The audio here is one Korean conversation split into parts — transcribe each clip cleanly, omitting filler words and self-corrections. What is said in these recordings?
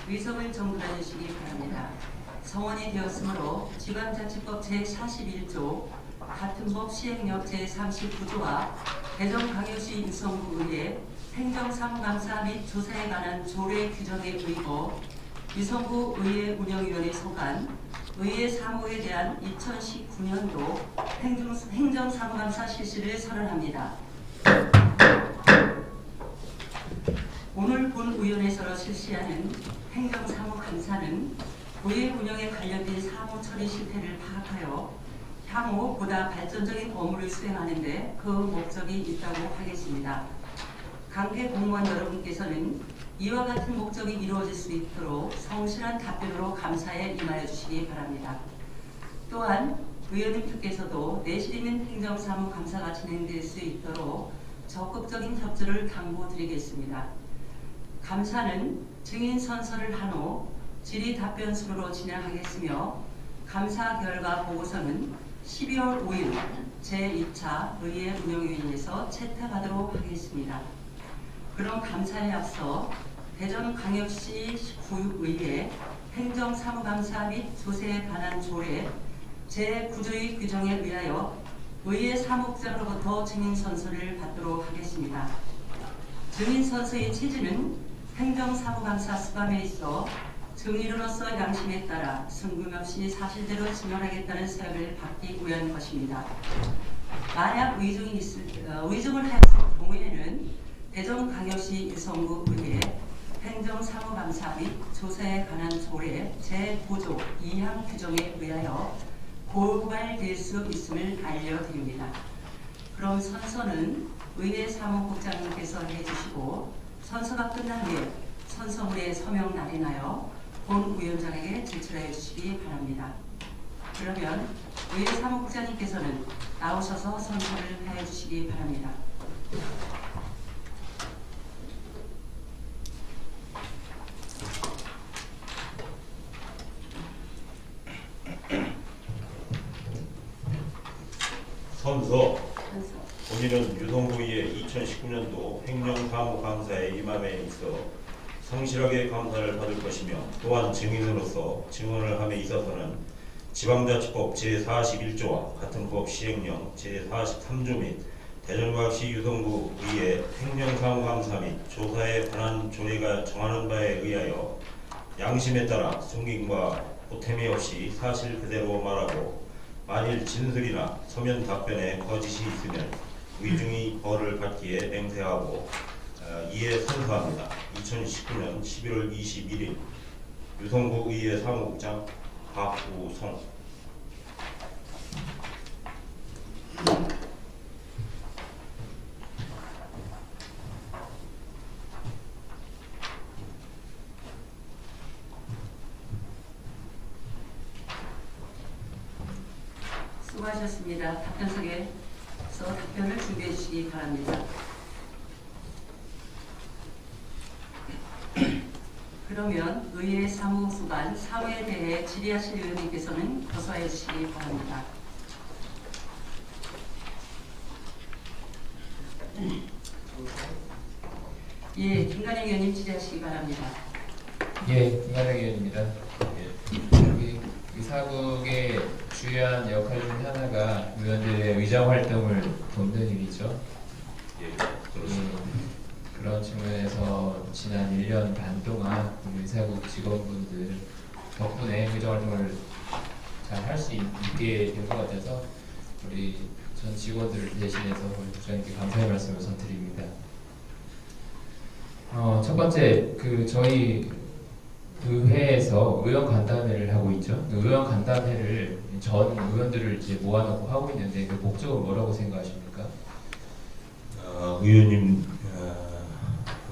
의석을 정돈해 주시기 바랍니다. 성원이 되었으므로 지방자치법 제41조 같은 법 시행령 제39조와 대전광역시 유성구의회 행정사무감사 및 조사에 관한 조례 규정에 의거 유성구 의회 운영위원회 소관 의회 사무에 대한 2019년도 행정사무감사 실시를 선언합니다. 오늘 본위원회에서 실시하는 행정사무감사는 의회 운영에 관련된 사무 처리 실태를 파악하여 향후 보다 발전적인 업무를 수행하는 데 그 목적이 있다고 하겠습니다. 관계 공무원 여러분께서는 이와 같은 목적이 이루어질 수 있도록 성실한 답변으로 감사에 임하여 주시기 바랍니다. 또한 의원님들께서도 내실 있는 행정사무 감사가 진행될 수 있도록 적극적인 협조를 당부드리겠습니다. 감사는 증인 선서를 한 후 질의 답변 순으로 진행하겠으며 감사 결과 보고서는 12월 5일 제2차 의회 운영위원회에서 채택하도록 하겠습니다. 그럼 감사에 앞서 대전광역시 구의회 행정사무감사 및 조세에 관한 조례 제9조의 규정에 의하여 의회 사무국장으로부터 증인선서를 받도록 하겠습니다. 증인선서의 취지는 행정사무감사 수감에 있어 증인으로서 양심에 따라 승금없이 사실대로 증언하겠다는 사역을 받기 위한 것입니다. 만약 의중을 하였을 경우에는 대전광역시 유성구 의회 행정사무감사 및 조사에 관한 조례 제9조 2항 규정에 의하여 고발될 수 있음을 알려드립니다. 그럼 선서는 의회 사무국장님께서 해주시고 선서가 끝난 후에 선서물에 서명 날인하여 본 위원장에게 제출해 주시기 바랍니다. 그러면 의회 사무국장님께서는 나오셔서 선서를 해 주시기 바랍니다. 선서. 본인은 유성구의회 2019년도 행정사무감사에 임함에 있어 성실하게 감사를 받을 것이며 또한 증인으로서 증언을 함에 있어서는 지방자치법 제41조와 같은 법 시행령 제43조 및 대전광역시 유성구의회 행정사무감사 및 조사에 관한 조례가 정하는 바에 의하여 양심에 따라 숨김과 보탬이 없이 사실 그대로 말하고 만일 진술이나 서면 답변에 거짓이 있으면 의중이 벌을 받기에 맹세하고 이에 선서합니다. 2019년 11월 21일 유성구 의회 사무국장 박우성. 수고하셨습니다. 답변석에서 답변을 준비해 주시기 바랍니다. 그러면 의회 사무수반 사회에 대해 질의하실 의원님께서는 거소해 주시기 바랍니다. 예, 김관영 의원님 질의하시기 바랍니다. 예, 김관영 의원입니다. 여기 의사국의 주요한 역할 중 하나가 의원들의 의정 활동을 돕는 일이죠. 예, 그렇습니다. 그런 측면에서 지난 1년 반 동안 의사국 직원분들 덕분에 의정 활동을 잘 할 수 있게 된 것 같아서 우리 전 직원들 대신해서 우리 국장님께 감사의 말씀을 드립니다. 첫 번째, 저희 의회에서 의원 간담회를 하고 있죠. 의원 간담회를 전 의원들을 이제 모아놓고 하고 있는데 그 목적은 뭐라고 생각하십니까? 의원님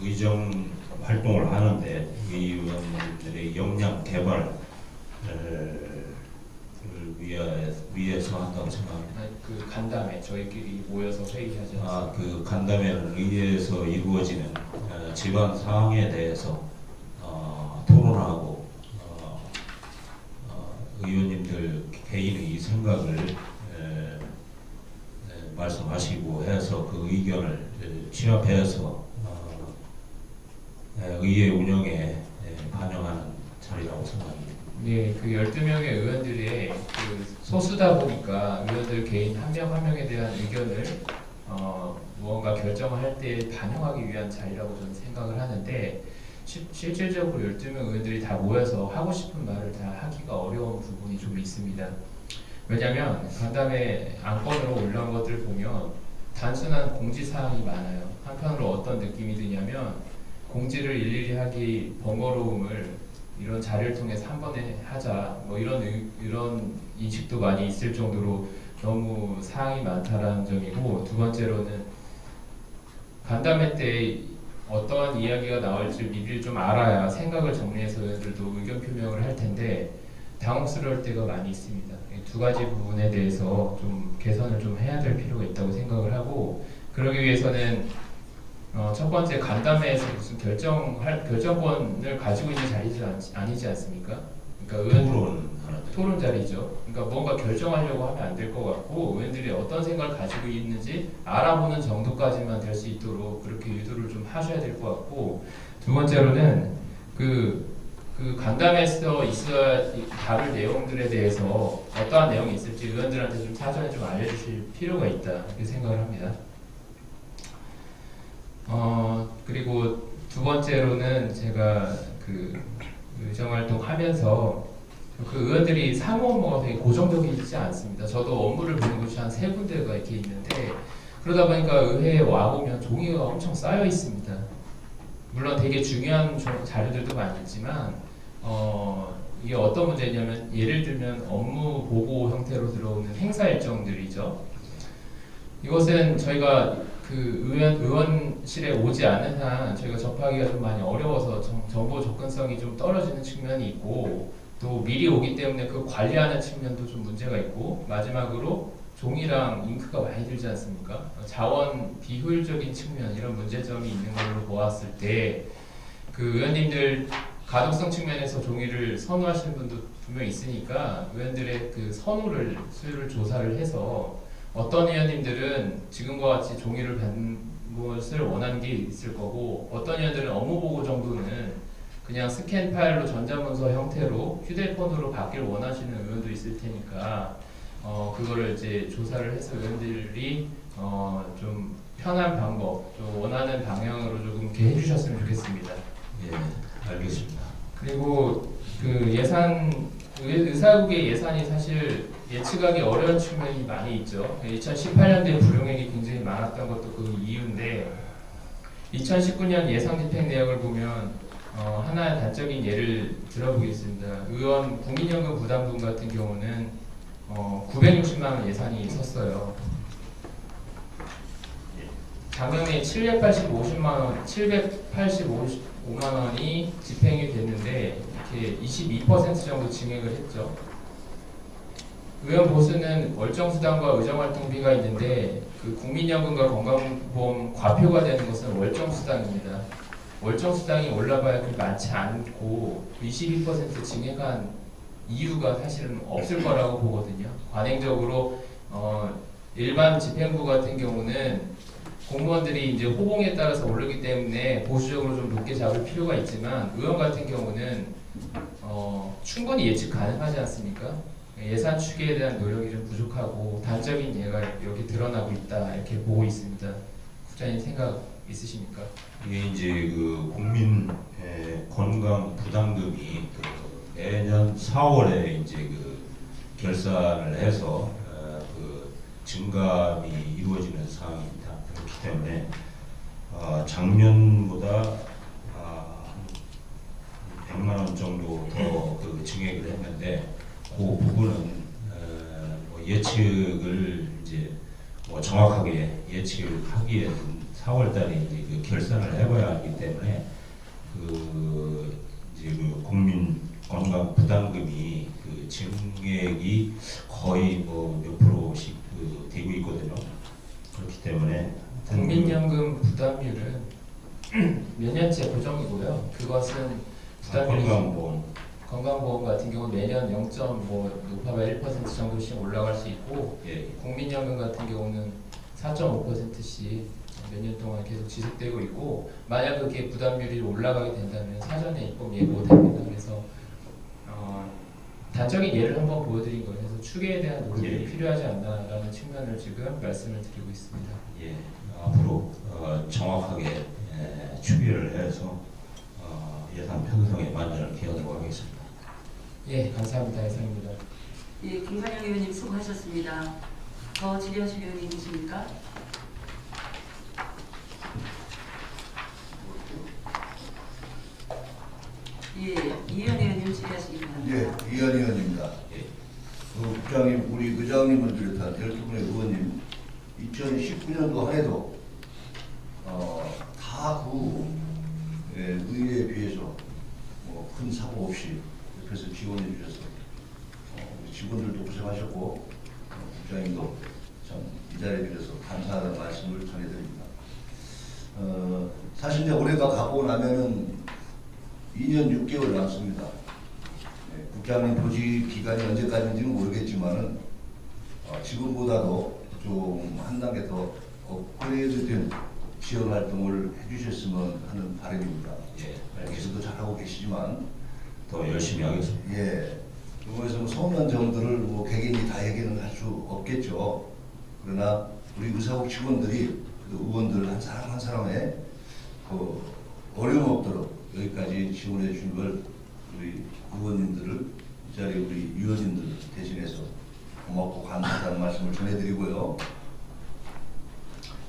의정 활동을 하는데 의원들의 역량 개발을 위해서 한다고 생각합니다. 그 간담회 저희끼리 모여서 회의하지 않습니까? 그 간담회는 의회에서 이루어지는 집안 사항에 대해서 토론하고 의원님들 개인의 생각을 말씀하시고 해서 그 의견을 취합해서 의회 운영에 반영하는 네, 그 12명의 의원들의 그 소수다 보니까 의원들 개인 한 명 한 명에 대한 의견을 무언가 결정을 할 때 반영하기 위한 자리라고 저는 생각을 하는데 실질적으로 12명 의원들이 다 모여서 하고 싶은 말을 다 하기가 어려운 부분이 좀 있습니다. 왜냐하면 간담회 안건으로 올라온 것들을 보면 단순한 공지사항이 많아요. 한편으로 어떤 느낌이 드냐면 공지를 일일이 하기 번거로움을 이런 자리를 통해서 한 번에 하자 뭐 이런 인식도 많이 있을 정도로 너무 사항이 많다라는 점이고, 두 번째로는 간담회 때 어떠한 이야기가 나올지 미리 좀 알아야 생각을 정리해서 의원들도 의견 표명을 할 텐데 당혹스러울 때가 많이 있습니다. 이 두 가지 부분에 대해서 좀 개선을 좀 해야 될 필요가 있다고 생각을 하고, 그러기 위해서는 첫 번째 간담회에서 무슨 결정권을 가지고 있는 아니지 않습니까? 그러니까 토론 자리죠. 그러니까 뭔가 결정하려고 하면 안 될 것 같고 의원들이 어떤 생각을 가지고 있는지 알아보는 정도까지만 될 수 있도록 그렇게 유도를 좀 하셔야 될 것 같고, 두 번째로는 그 간담회에서 있어야 다룰 내용들에 대해서 어떠한 내용이 있을지 의원들한테 좀 사전에 좀 알려주실 필요가 있다 이렇게 생각을 합니다. 그리고 두 번째로는 제가 그 의정활동 하면서 그 의원들이 사무 업무가 되게 고정적이지 않습니다. 저도 업무를 보는 곳이 한 3군데가 이렇게 있는데 그러다 보니까 의회에 와보면 종이가 엄청 쌓여 있습니다. 물론 되게 중요한 자료들도 많이 있지만 이게 어떤 문제냐면 예를 들면 업무 보고 형태로 들어오는 행사 일정들이죠. 이것은 저희가 그 의원실에 오지 않는 한 저희가 접하기가 좀 많이 어려워서 정보 접근성이 좀 떨어지는 측면이 있고, 또 미리 오기 때문에 그 관리하는 측면도 좀 문제가 있고, 마지막으로 종이랑 잉크가 많이 들지 않습니까? 자원 비효율적인 측면, 이런 문제점이 있는 걸로 보았을 때 그 의원님들 가독성 측면에서 종이를 선호하시는 분도 분명히 있으니까 의원들의 그 수요를 조사를 해서 어떤 의원님들은 지금과 같이 종이를 받는 것을 원하는 게 있을 거고, 어떤 의원들은 업무 보고 정도는 그냥 스캔 파일로 전자문서 형태로 휴대폰으로 받기를 원하시는 의원도 있을 테니까 그거를 이제 조사를 해서 의원들이 좀 편한 방법, 좀 원하는 방향으로 조금 이렇게 해주셨으면 좋겠습니다. 예, 알겠습니다. 그리고 그 의사국의 예산이 사실 예측하기 어려운 측면이 많이 있죠. 2018년도에 불용액이 굉장히 많았던 것도 그 이유인데 2019년 예상 집행 내역을 보면 하나의 단적인 예를 들어보겠습니다. 의원 국민연금 부담금 같은 경우는 960만 원 예산이 섰어요. 작년에 785만 원이 집행이 됐는데 이렇게 22% 정도 증액을 했죠. 의원 보수는 월정수당과 의정활동비가 있는데 그 국민연금과 건강보험 과표가 되는 것은 월정수당입니다. 월정수당이 올라봐야 그렇게 많지 않고 22% 증액한 이유가 사실은 없을 거라고 보거든요. 관행적으로 일반 집행부 같은 경우는 공무원들이 이제 호봉에 따라서 오르기 때문에 보수적으로 좀 높게 잡을 필요가 있지만 의원 같은 경우는 충분히 예측 가능하지 않습니까? 예산 추계에 대한 노력이 좀 부족하고 단적인 예가 여기 드러나고 있다 이렇게 보고 있습니다. 국장님 생각 있으십니까? 이게 이제 그 국민 건강 부담금이 매년 4월에 이제 그 결산을 해서 그 증감이 이루어지는 사항입니다. 그렇기 때문에 작년보다 100만 원 정도 더 그 증액을 했는데 그 부분은 뭐 예측을 이제 뭐 정확하게 예측하기에는 4월달에 이제 그 결산을 해봐야 하기 때문에 그 이제 그 국민 건강 부담금이 그 증액이 거의 뭐 몇 프로씩 그 되고 있거든요. 그렇기 때문에 국민연금 부담률은 몇 년째 고정이고요. 그것은 부담률이 건강보험 같은 경우는 매년 0.5 1% 정도씩 올라갈 수 있고, 예. 국민연금 같은 경우는 4.5%씩 몇 년 동안 계속 지속되고 있고, 만약 그게 부담률이 올라가게 된다면 사전에 입법 예고됩니다. 그래서 단적인 예를 한번 보여드린 거예요. 그래서 추계에 대한 노력이 예. 필요하지 않나라는 측면을 지금 말씀을 드리고 있습니다. 예, 앞으로 정확하게 추계를 해서 예산 편성에 만전을 기하도록 하겠습니다. 예, 감사합니다. 이상입니다. 예, 김관영 의원님 수고하셨습니다. 더 질의하실 의원이 계십니까? 예, 이현 의원님 질의하시기 바랍니다. 예, 이현 의원입니다. 예. 국장님, 우리 의장님을 비롯한 12분의 의원님, 2019년도 한 해도 다그 의회에 비해서 큰 사고 없이 옆에서 지원해 주셔서 우리 직원들도 고생하셨고 국장님도 참 이 자리에 비해서 감사하다는 말씀을 전해드립니다. 사실 이제 올해가 가고 나면은 2년 6개월 남습니다. 국장님 보직 기간이 언제까지인지는 모르겠지만은 지금보다도 좀 한 단계 더 업그레이드된 지원 활동을 해주셨으면 하는 바람입니다. 예, 여기서도 잘하고 계시지만 더 열심히 하겠습니다. 예, 그래서 뭐 서운한 점들을 뭐 개개인이 다 얘기는 할 수 없겠죠. 그러나 우리 의사국 직원들이 의원들 한 사람 한 사람의 그 어려움 없도록 여기까지 지원해 주신 걸 우리 의원님들을 이 자리 우리 위원님들 대신해서 고맙고 감사하다는 말씀을 전해드리고요.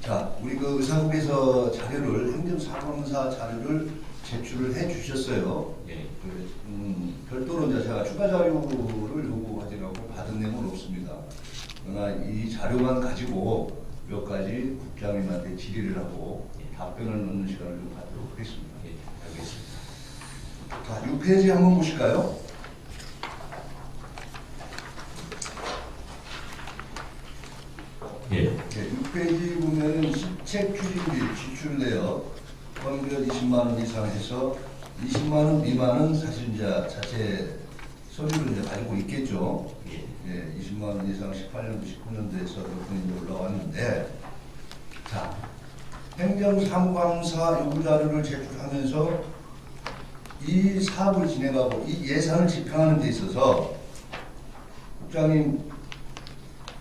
자, 우리 그 의사국에서 자료를 행정사무사 자료를 제출을 해 주셨어요. 예. 별도로 이제 제가 추가 자료를 요구하지 않고 받은 내용은 없습니다. 그러나 이 자료만 가지고 몇 가지 국장님한테 질의를 하고 답변을 넣는 시간을 좀 갖도록 하겠습니다. 예, 알겠습니다. 자, 6페이지 한번 보실까요? 예. 네, 6페이지 보면은 시책 추진비 지출 내역 건별 20만 원 이상 해서 20만 원 미만은 사실 이제 자체 서류를 이제 가지고 있겠죠. 예. 예, 20만 원 이상 18년도 19년도에서 몇 분이 올라왔는데, 자, 행정사무감사 요구 자료를 제출하면서 이 사업을 진행하고 이 예산을 집행하는 데 있어서 국장님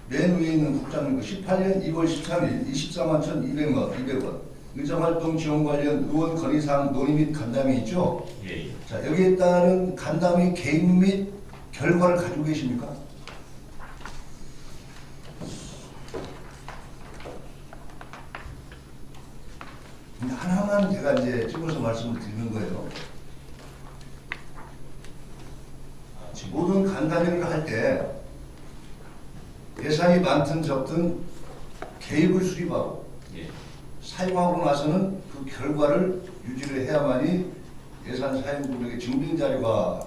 맨 위에 있는 국장님 18년 2월 13일 24만 1,200원 의정활동 지원 관련 의원 건의사항 논의 및 간담회 있죠? 예. 자, 여기에 따른 간담회 계획 및 결과를 가지고 계십니까? 하나만 제가 이제 찍어서 말씀을 드리는 거예요. 지금 모든 간담회를 할 때 예산이 많든 적든 계획을 수립하고 예. 사용하고 나서는 그 결과를 유지를 해야만이 예산 사용 금액의 증빙 자료가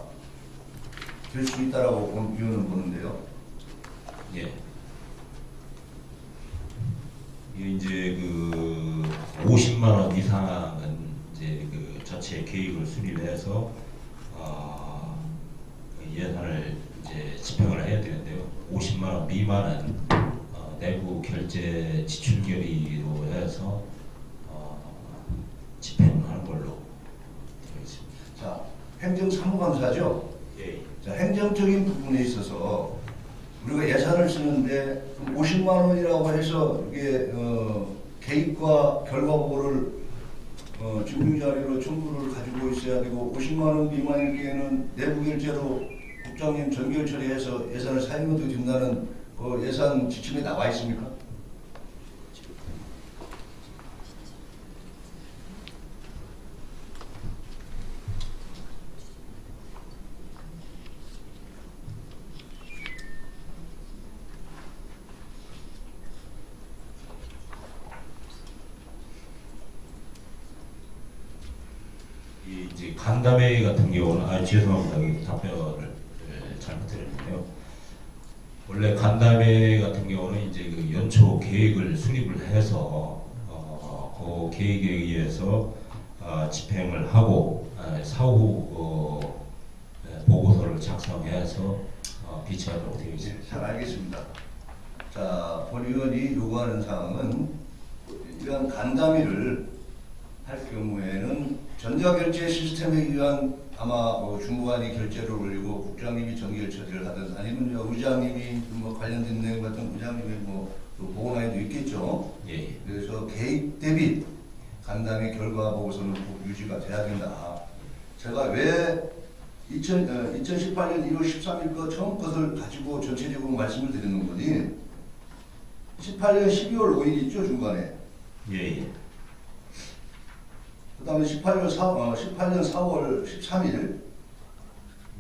될 수 있다라고 위원은 보는데요. 예. 이게 이제 그 50만 원 이상은 이제 그 자체 계획을 수립해서 예산을 이제 집행을 해야 되는데요. 50만 원 미만은 내부 결제 지출 결의로 해서 집행하는 걸로 되어 있습니다. 자, 행정사무감사죠. 예. 자, 행정적인 부분에 있어서 우리가 예산을 쓰는데 50만 원이라고 해서 이게 계획과 결과 보고를 증빙 자료로 첨부를 가지고 있어야 되고 50만 원 미만일 경우에는 내부 결제로 국장님 전결 처리해서 예산을 사용해도 된다는 그 예산 지침에 나와 있습니까? 이 이제 간담회 같은 경우는 죄송합니다. 이 답변을 잘못드렸는데요. 원래 간담회 같은 경우는 이제 그 연초 계획을 수립을 해서 그 계획에 의해서 집행을 하고 사후 보고서를 작성해서 비치하도록 되어 있습니다. 잘 알겠습니다. 자, 본 의원이 요구하는 사항은 이러한 간담회를 할 경우에는 전자결제 시스템에 의한 아마 중무관이 결재를 올리고 국장님이 정결 처리를 하든 아니면 의장님이 뭐 관련된 내용 같은 의장님이 뭐 보고나에도 있겠죠. 예. 그래서 계획 대비 간담회 결과 보고서는 꼭 유지가 돼야 된다. 제가 왜 2018년 1월 13일 거 처음 것을 가지고 전체적으로 말씀을 드리는 거니 18년 12월 5일 있죠 중간에. 예. 그 다음에 18년 4월 13일.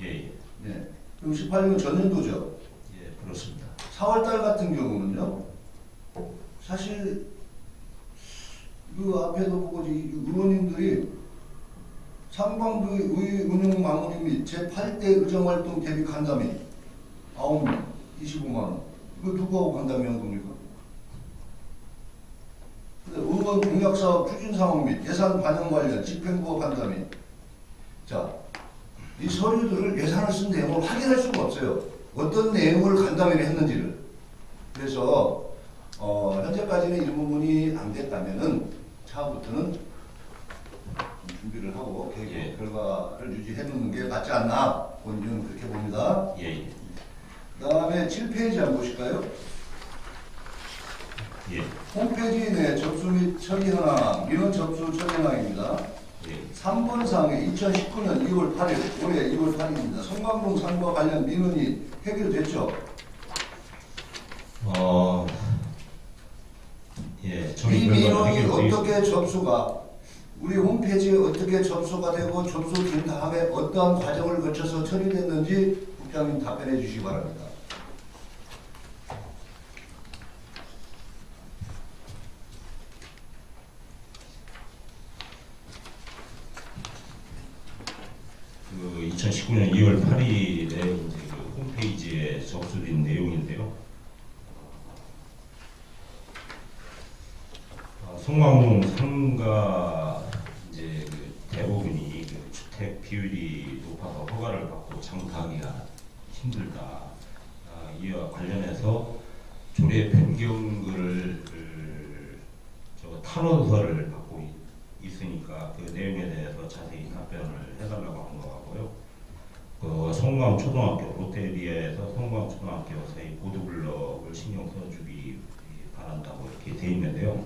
예. 네. 그럼 18년 전년도죠. 예, 그렇습니다. 4월달 같은 경우는요. 사실 그 앞에도 보고 의원님들이 상반부 의 운영 마무리 및 제8대 의정활동 대비 간담회 9명 25만 원. 이거 누구하고 간담회한 겁니까? 의원 공약사업 추진 상황 및 예산 반영 관련 집행부와 간담회. 자, 이 서류들을 예산을 쓴 내용을 확인할 수가 없어요. 어떤 내용을 간담회를 했는지를. 그래서 현재까지는 이런 부분이 안 됐다면은 차후부터는 준비를 하고 계획 예. 결과를 유지해 놓는 게 맞지 않나 본인은 그렇게 봅니다. 예. 그다음에 7페이지 한번 보실까요? 예. 홈페이지 내 접수 및 처리 현황, 민원 접수 처리 현황입니다. 예. 3번 사항에 2019년 2월 8일, 올해 2월 8일입니다. 성광동 상과 관련 민원이 해결됐죠? 예. 이 민원이 어떻게 접수가 우리 홈페이지에 어떻게 접수가 되고 접수된 다음에 어떠한 과정을 거쳐서 처리됐는지 국장님 답변해 주시기 바랍니다. 그 2019년 2월 8일에 이제 그 홈페이지에 접수된 내용인데요. 송광동 상가 이제 그 대부분이 그 주택 비율이 높아서 허가를 받고 장사하기가 힘들다. 이와 관련해서 조례 변경을 탄원서를 받고 있으니까 그 내용에 대해서 자세히 답변을 해달라고 한 것 같고요. 그 송광초등학교 롯데리아에서 송광초등학교에서의 보도블럭을 신경 써주기 바란다고 이렇게 돼 있는데요.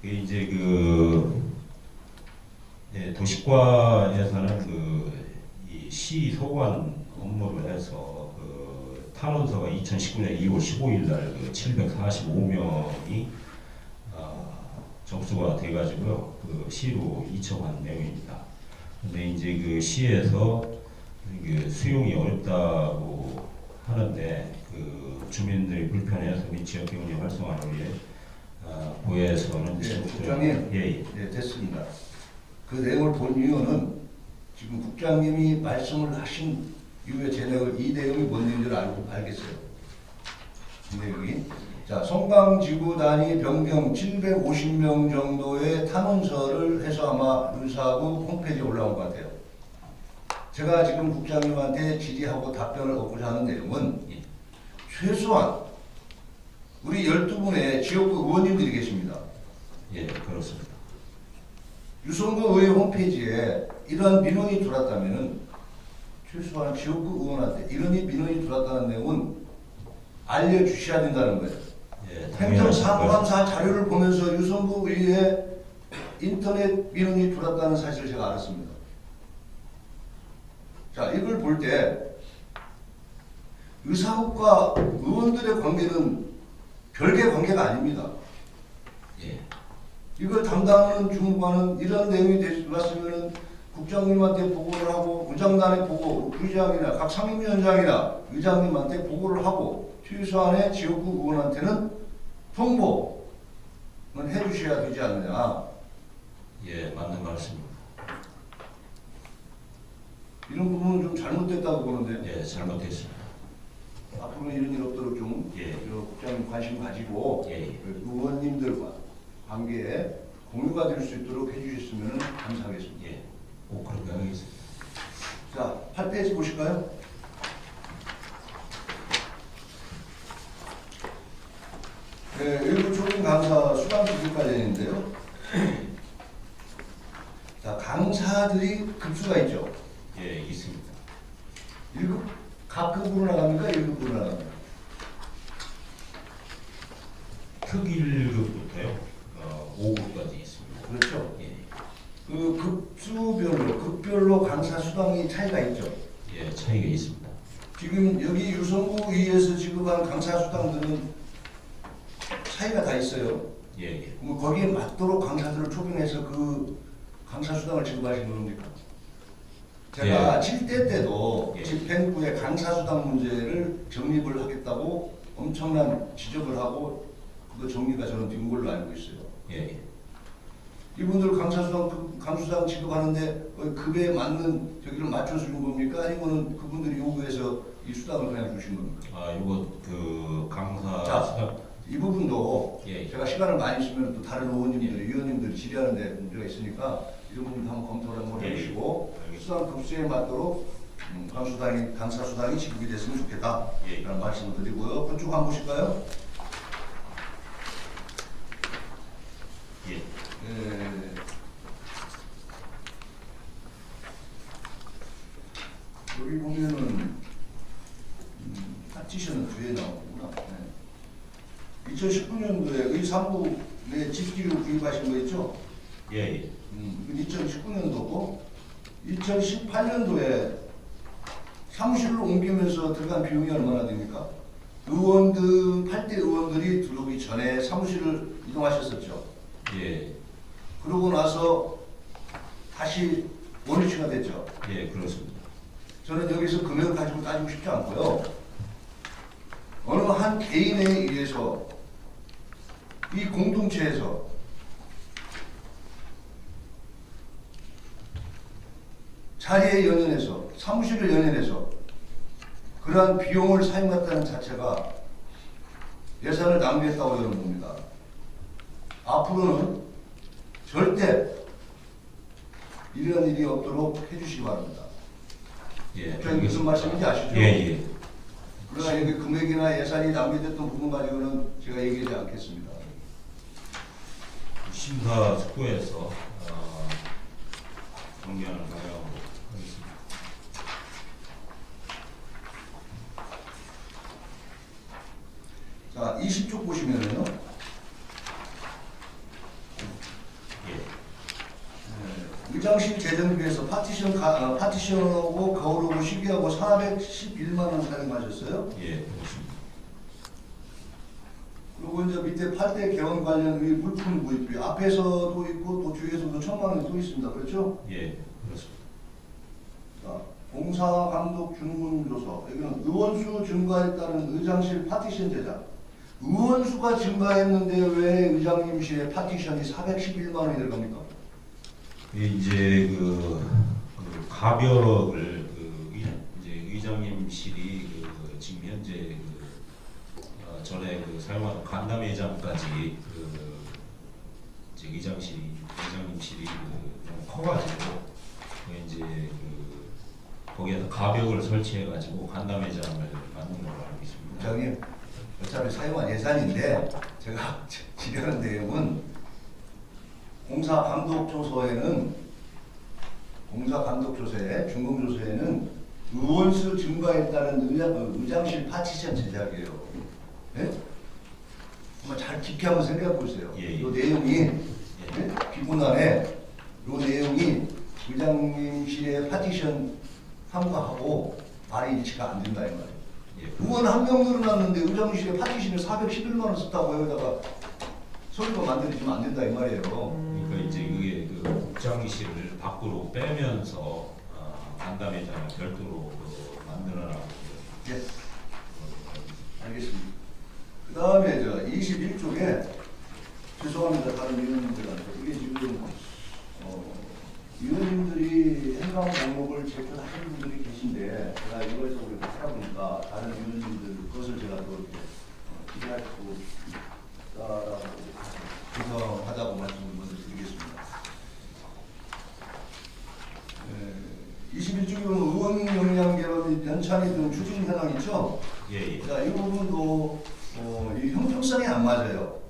이게 이제 도시과에서는 시 소관 업무를 해서 탄원서가 2019년 2월 15일 날 745명이 접수가 돼가지고요. 시로 이첩한 내용입니다. 근데 이제 그 시에서 수용이 어렵다고 하는데 주민들이 불편해서 및 지역 경제 활성화를 위해 고에서는 네, 국장님, 네, 됐습니다. 그 내용을 본 이유는 지금 국장님이 말씀을 하신 이후에 제 내용을 이 내용이 뭔 내용인지 알겠어요. 이 내용이 자 송광지구 단위 변경 750명 정도의 탄원서를 해서 아마 의사하고 홈페이지에 올라온 것 같아요. 제가 지금 국장님한테 질의하고 답변을 얻고자 하는 내용은 최소한 우리 12분의 지역구 의원님들이 계십니다. 예, 그렇습니다. 유성구 의회 홈페이지에 이러한 민원이 들어왔다면 최소한 지역구 의원한테 이런 민원이 들어왔다는 내용은 알려주셔야 된다는 거예요. 예, 행정사무감사 자료를 보면서 유성구 의회에 인터넷 민원이 들어왔다는 사실을 제가 알았습니다. 자, 이걸 볼 때 의사국과 의원들의 관계는 별개 관계가 아닙니다. 예. 이걸 담당하는 주무관은 이런 내용이 들어왔으면 국장님한테 보고를 하고 의장단에 보고 부의장이나 각 상임위원장이나 의장님한테 보고를 하고 최소한의 지역구 의원한테는 통보는 해주셔야 되지 않느냐. 예, 맞는 말씀입니다. 이런 부분은 좀 잘못됐다고 보는데 예, 잘못됐습니다. 앞으로는 이런 일 없도록 좀 예. 국장님 관심 가지고 예. 의원님들과 관계에 공유가 될 수 있도록 해주셨으면 감사하겠습니다. 예, 꼭 그렇게 하겠습니다. 자, 8페이지 보실까요? 네, 일부 초빙 강사 수강 기술 관련인데요. 자, 강사들이 급수가 있죠. 예, 있습니다. 1급 각급으로 나갑니까? 1급으로 나갑니까? 특1급부터요. 5급까지 있습니다. 그렇죠. 예, 그 급별로 강사 수당이 차이가 있죠. 예, 차이가 있습니다. 지금 여기 유성구 의회에서 지급한 강사 수당들은 차이가 다 있어요. 예, 예. 그럼 거기에 맞도록 강사들을 초빙해서 그 강사 수당을 지급하시는 겁니까? 제가 예. 7대 때도 예. 집행부의 강사 수당 문제를 정립을 하겠다고 엄청난 지적을 하고 그 정리가 저는 된 걸로 알고 있어요. 예, 예. 이분들 강수당 지급하는데 급에 맞는 저기를 맞춰서 준 겁니까? 아니면 그분들이 요구해서 이 수당을 그냥 주신 겁니까? 아, 이거 그 강사 자, 수당. 이 부분도 예, 예. 제가 시간을 많이 쓰면 또 다른 의원님들, 위원님들 질의하는데 문제가 있으니까 이런 부분도 한번 검토를 한번 예, 해주시고 알겠습니다. 수당 급수에 맞도록 강사 수당이 지급이 됐으면 좋겠다 예. 라는 말씀을 드리고요. 그쪽 한번 보실까요? 예. 예. 여기 보면은 파티션은 뒤에 나오구나. 네. 2019년도에 의사부 내 집기를 구입하신 거 있죠? 예, 예. 2019년도고 2018년도에 사무실로 옮기면서 들어간 비용이 얼마나 됩니까? 의원들 8대 의원들이 들어오기 전에 사무실을 이동하셨었죠. 예. 그러고 나서 다시 원위치가 됐죠. 예, 그렇습니다. 저는 여기서 금액을 가지고 따지고 싶지 않고요. 어느 한 개인에 의해서 이 공동체에서 자리에 연연해서 사무실을 연연해서 그러한 비용을 사용했다는 자체가 예산을 낭비했다고 저는 봅니다. 앞으로는 절대 이런 일이 없도록 해주시기 바랍니다. 예. 무슨 알겠습니다. 말씀인지 아시죠? 예, 예. 그러나 여기 금액이나 예산이 낭비됐던 부분 가지고는 제가 얘기하지 않겠습니다. 심사숙고해서 정리하는 방향으로 하겠습니다. 자, 20쪽 보시면은요. 예. 의장실 재정비에서 파티션하고 거울하고 시계하고 411만 원 사용하셨어요. 예, 그렇습니다. 그리고 이제 밑에 8대 개원 관련 의 물품 구입비 앞에서도 있고 또 뒤에서도 1,000만 원이 또 있습니다. 그렇죠? 예, 그렇습니다. 자, 공사 감독 준문 조서 여기는 의원수 증가에 따른 의장실 파티션 제작. 의원수가 증가했는데 왜 의장님실에 파티션이 411만 원이 들어갑니까? 이제 가벽을 이제 의장님실이 지금 현재 전에 사용하던 간담회장까지 이제 의장님실이 너무 커가지고 이제 거기에다 가벽을 설치해가지고 간담회장을 만든 걸로 알고 있습니다. 의장님 어차피 사용한 예산인데 제가 질의하는 내용은 공사 감독 조서에 준공 조서에는 의원수 증가에 따른 의장실 파티션 제작이에요. 예? 한번 잘 깊게 한번 생각해 보세요. 예, 예. 이 내용이 비문안에 이 내용이 의장님실의 파티션 함가하고 말이 일치가 안 된다 이 말이에요. 예, 의원 한 명 늘어났는데 의장실에 파티션을 411만 원 썼다고 여기다가 서류가 만들어지면 안 된다 이 말이에요. 그러니까 이제 그게 국장실을 밖으로 빼면서 간담회장을 별도로 만들어놨고요. 예, 알겠습니다. 그 다음에 21쪽에 죄송합니다 다른 위원님들한테 이게 지금 위원님들이 행강 목록을 제출하시는 분들이 계신데 제가 이거에서 우리가 하다 보니까 다른 위원님들 그것을 제가 또 이렇게 기대할 수 있다라고 죄송하다고 말씀을 먼저 드리겠습니다. 21쪽에 보면 의원 역량 개발 연찬이 등 추진 현황 있죠? 예, 예. 자, 이 부분도 이 형평성이 안 맞아요.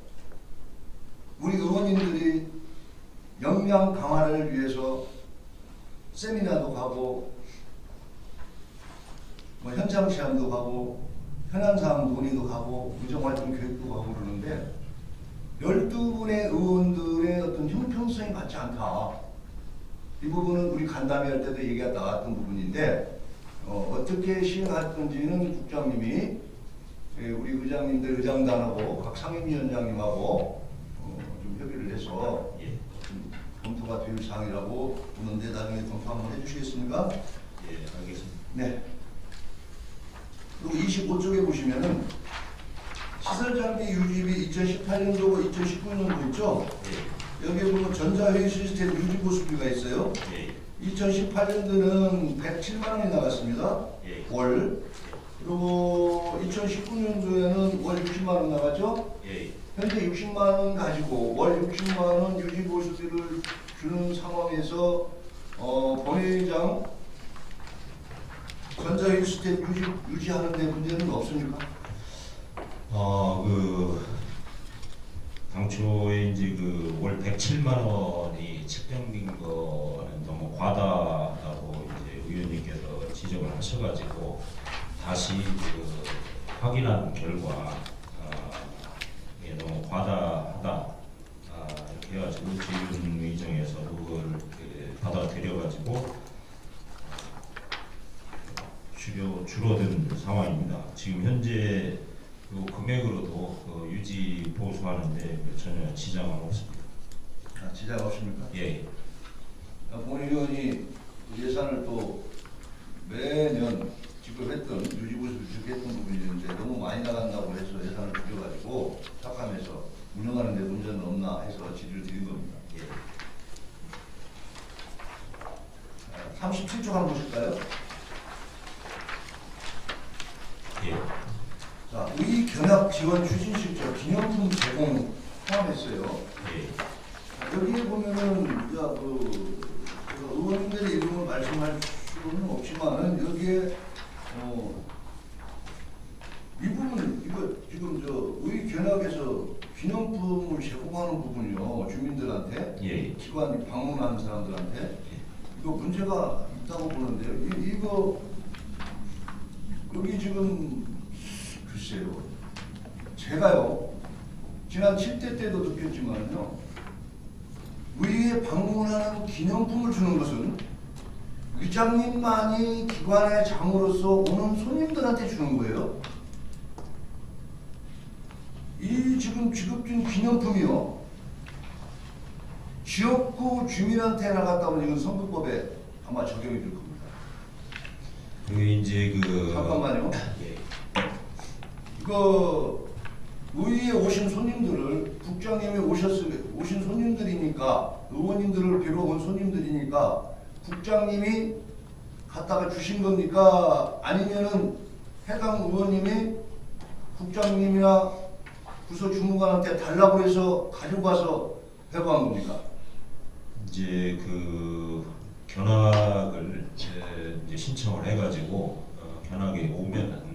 우리 의원님들이 역량 강화를 위해서 세미나도 가고 뭐 현장 체험도 가고 현안사항 논의도 가고 의정활동 교육도 가고 그러는데 12분의 의원들의 어떤 형평성이 맞지 않다. 이 부분은 우리 간담회 할 때도 얘기가 나왔던 부분인데 어떻게 시행할 건지는 국장님이 우리 의장님들 의장단하고 각 상임위원장님하고 좀 협의를 해서 좀 검토가 될 사항이라고 보는데 나중에 검토 한번 해주시겠습니까? 예, 알겠습니다. 네. 그리고 25쪽에 보시면은 시설장비 유지비 2018년도고 2019년도 있죠? 여기에 보면 전자회의 시스템 유지보수비가 있어요. 2018년도는 107만 원이 나갔습니다. 월. 그리고 2019년도에는 월 60만 원 나갔죠? 현재 60만 원 가지고 월 60만 원 유지보수비를 주는 상황에서 본회의장 전자회의 시스템 유지하는 데 문제는 없습니까? 당초에 이제 그 월 107만 원이 책정된 거는 너무 과다라고 이제 의원님께서 지적을 하셔가지고 다시 그 확인한 결과 이게 너무 과다하다 이렇게 해가지고 재윤 의정에서 그걸 받아들여가지고 줄어든 상황입니다. 지금 현재 그 금액으로도 유지 보수하는데 전혀 지장은 없습니다. 지장 없습니까? 예. 본의원이 예산을 또 매년 지급했던 유지보수를 지급했던 부분이 있는데 너무 많이 나간다고 해서 예산을 줄여가지고 삭감해서 운영하는 데 문제는 없나 해서 질의를 드린 겁니다. 37쪽 한번 보실까요? 예. 자, 의 견학 지원 추진 실적 기념품 제공 포함했어요. 여기에 보면은 그 의원님들의 이름을 말씀할 수는 없지만은 여기에 이 부분 이거 지금 의 견학에서 기념품을 제공하는 부분이요 주민들한테 기관 방문하는 사람들한테 이거 문제가 있다고 보는데요. 이거 여기 지금 글쎄요. 제가요. 지난 7대 때도 느꼈지만요. 의회에 방문하는 기념품을 주는 것은 의장님만이 기관의 장으로서 오는 손님들한테 주는 거예요. 이 지금 지급된 기념품이요. 지역구 주민한테 나갔다면 이건 선거법에 아마 적용이 될 겁니다. 그 이제 잠깐만요. 이거 의회에 오신 손님들을 국장님이 오신 손님들이니까 의원님들을 뵈러 온 손님들이니까 국장님이 갖다가 주신 겁니까? 아니면은 해당 의원님이 국장님이나 부서 주무관한테 달라고 해서 가지고 가서 배부한 겁니까? 이제 그 견학을 이제 신청을 해가지고 견학이 오면은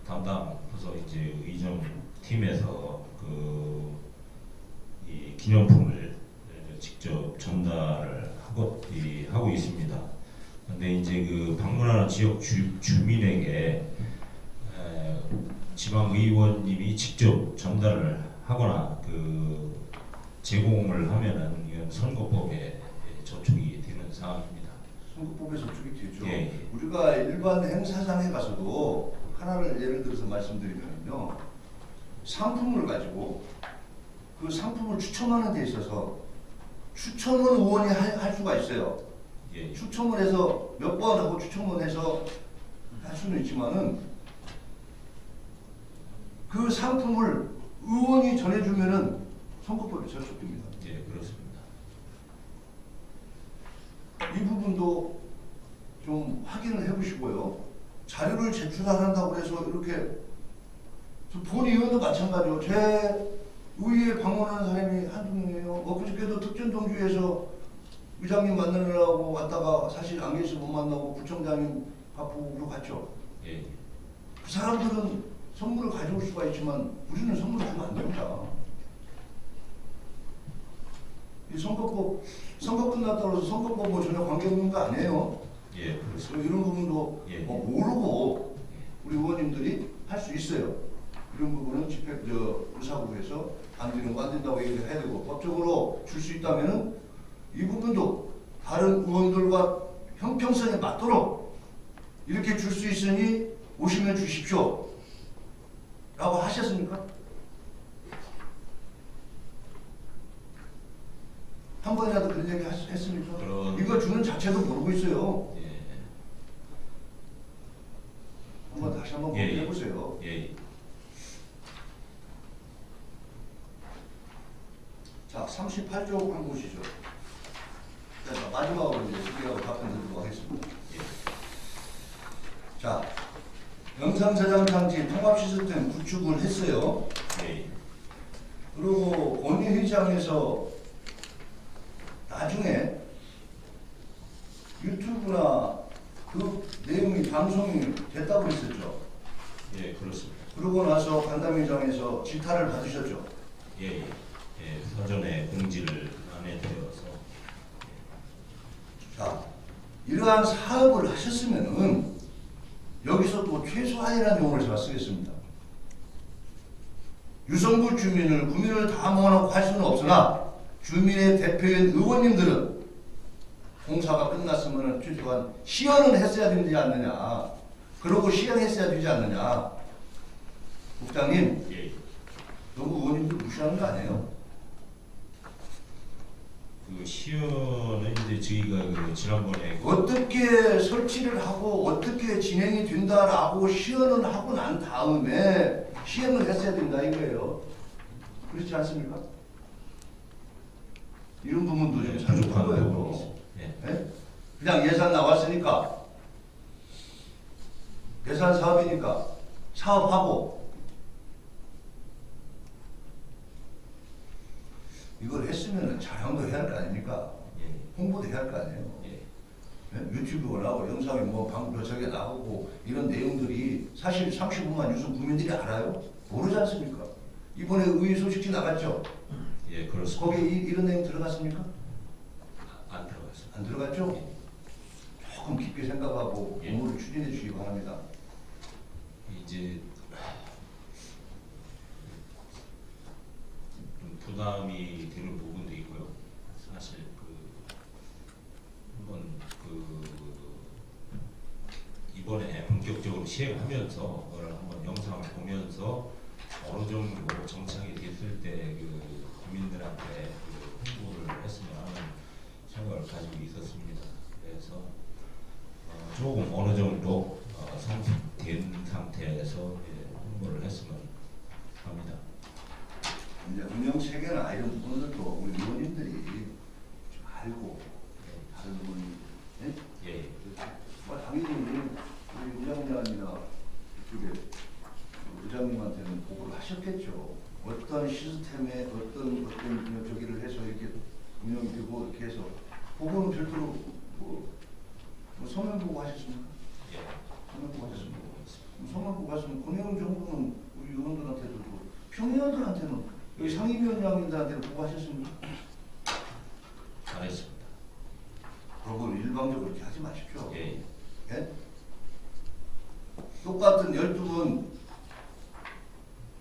담당 부서 이제 의정 팀에서 이 기념품을 직접 전달을 하고 있습니다. 근데 이제 그 방문하는 지역 주민에게 지방 의원님이 직접 전달을 하거나 제공을 하면은 이건 선거법에 저촉이 되는 사항입니다. 선거법에 저촉이 되죠. 예. 우리가 일반 행사장에 가서도 하나를 예를 들어서 말씀드리면요, 상품을 가지고 그 상품을 추첨하는 데 있어서 추첨은 의원이 할 수가 있어요. 예. 추첨을 해서 몇 번 하고 추첨을 해서 할 수는 있지만은 그 상품을 의원이 전해주면은 선거법에 저촉됩니다. 예, 그렇습니다. 이 부분도 좀 확인을 해보시고요. 자료를 제출한다고 해서 이렇게 본 의원도 마찬가지로 제 의회에 방문하는 사람이 한두 명이에요. 그저께도 특전동주에서 의장님 만나느라고 왔다가 사실 안 계셔서 못 만나고 구청장님 바쁘고 갔죠. 예. 그 사람들은 선물을 가져올 수가 있지만 우리는 선물을 주면 안 됩니다. 이 선거 끝났다고 해서 선거법 뭐 전혀 관계없는 거 아니에요. 예, 그렇습니다. 이런 부분도 예. 뭐 모르고 우리 의원님들이 할 수 있어요. 이런 부분은 의사국에서 안 되는 거 안 된다고 얘기를 해야 되고 법적으로 줄 수 있다면은 이 부분도 다른 의원들과 형평성에 맞도록 이렇게 줄 수 있으니 오시면 주십시오. 라고 하셨습니까? 한 번이라도 그런 얘기 했습니까? 이거 주는 자체도 모르고 있어요. 예. 한번 다시 한번 예, 예. 해보세요. 예. 자, 38쪽 한번 보시죠. 자, 마지막으로 이제 소개하고 답변 드리도록 하겠습니다. 자, 영상 저장 장치 통합 시스템 구축을 했어요. 예. 그리고 본회의장에서 나중에 유튜브나 그 내용이 방송이 됐다고 했었죠. 예, 그렇습니다. 그러고 나서 간담회장에서 질타를 받으셨죠. 예, 예. 예, 사전에 공지를 안 해드려서. 자, 이러한 사업을 하셨으면은 여기서 또 최소한이라는 용어를 제가 쓰겠습니다. 유성구 주민을 구민을 다 모아놓고 할 수는 없으나 주민의 대표인 의원님들은 공사가 끝났으면 최소한 시연은 했어야 되지 않느냐. 그러고 시연했어야 되지 않느냐. 국장님, 예. 너무 의원님들 무시하는 거 아니에요? 그 시연은 이제 저희가 그 지난번에 어떻게 설치를 하고 어떻게 진행이 된다라고 시연을 하고 난 다음에 시연을 했어야 된다 이거예요. 그렇지 않습니까? 이런 부분도 좀 부족한 잘못한 부분이 거예요. 있습니다. 예. 예? 그냥 예산 나왔으니까 예산 사업이니까 사업하고 이걸 했으면 촬영도 해야 할 거 아닙니까? 예. 홍보도 해야 할 거 아니에요. 예. 유튜브가 나오고 영상이 뭐 저게 나오고 이런 내용들이 사실 35만 유승 국민들이 알아요? 모르지 않습니까? 이번에 의회 소식지 나갔죠? 예, 그렇습니다. 거기에 이런 내용 들어갔습니까? 안 들어갔습니다. 안 들어갔죠? 조금 깊게 생각하고 예. 공부를 추진해 주시기 바랍니다. 이제 좀 부담이 되는 부분도 있고요. 사실 한번 이번에 본격적으로 시행하면서 그걸 한번 영상을 보면서 어느 정도 정착이 됐을 때 국민들한테 홍보를 했으면 하는 생각을 가지고 있었습니다. 그래서 조금 어느 정도 성숙된 상태에서 홍보를 했으면 합니다. 이제 운영 체계나 이런 부분들도 우리 의원님들이 좀 알고 다른 부분 예. 당연히 우리 의장님이나 이쪽에 의장님한테는 보고를 하셨겠죠. 어떤 시스템에 어떤 저기를 해서 이렇게 운영이 되고 이렇게 해서 보고는 별도로 뭐 서면 보고 하셨습니까? 예. 서면 보고 하셨습니까? 서면 보고 하시면 그 내용 정도는 우리 의원들한테도 평의원들한테는 여기 상임위원장님들한테는 보고 하셨습니까? 잘했습니다. 그걸 일방적으로 이렇게 하지 마십시오. 예. 예? 똑같은 12분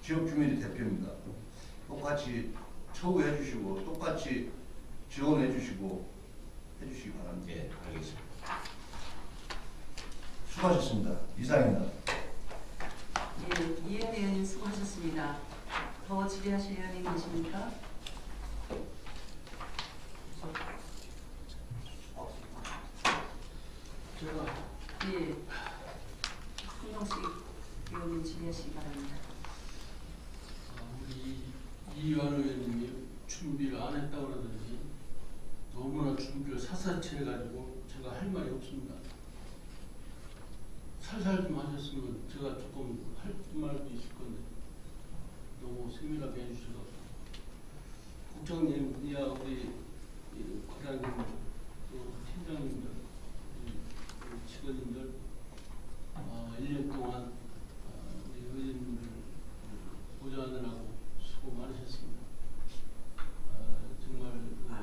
지역 주민이 대표입니다. 똑같이 처우해 주시고 똑같이 지원해 주시고 해주시기 바랍니다. 예, 알겠습니다. 수고하셨습니다. 이상입니다. 예, 이현 의원님 수고하셨습니다. 더 질의하실 의원님 계십니까? 예, 한동식 의원님 질의하시기 바랍니다. 우리 이완 의원님이 준비를 안 했다고 그러더니 너무나 준비를 샅샅이 해가지고 제가 할 말이 없습니다. 살살 좀 하셨으면 제가 조금 할 말도 있을 건데 너무 세밀하게 해주셔서 국장님, 이야 우리 과장님, 또 팀장님들, 직원님들 1년 동안 우리 의원님들 보좌하느라고 수고 많으셨습니다. 정말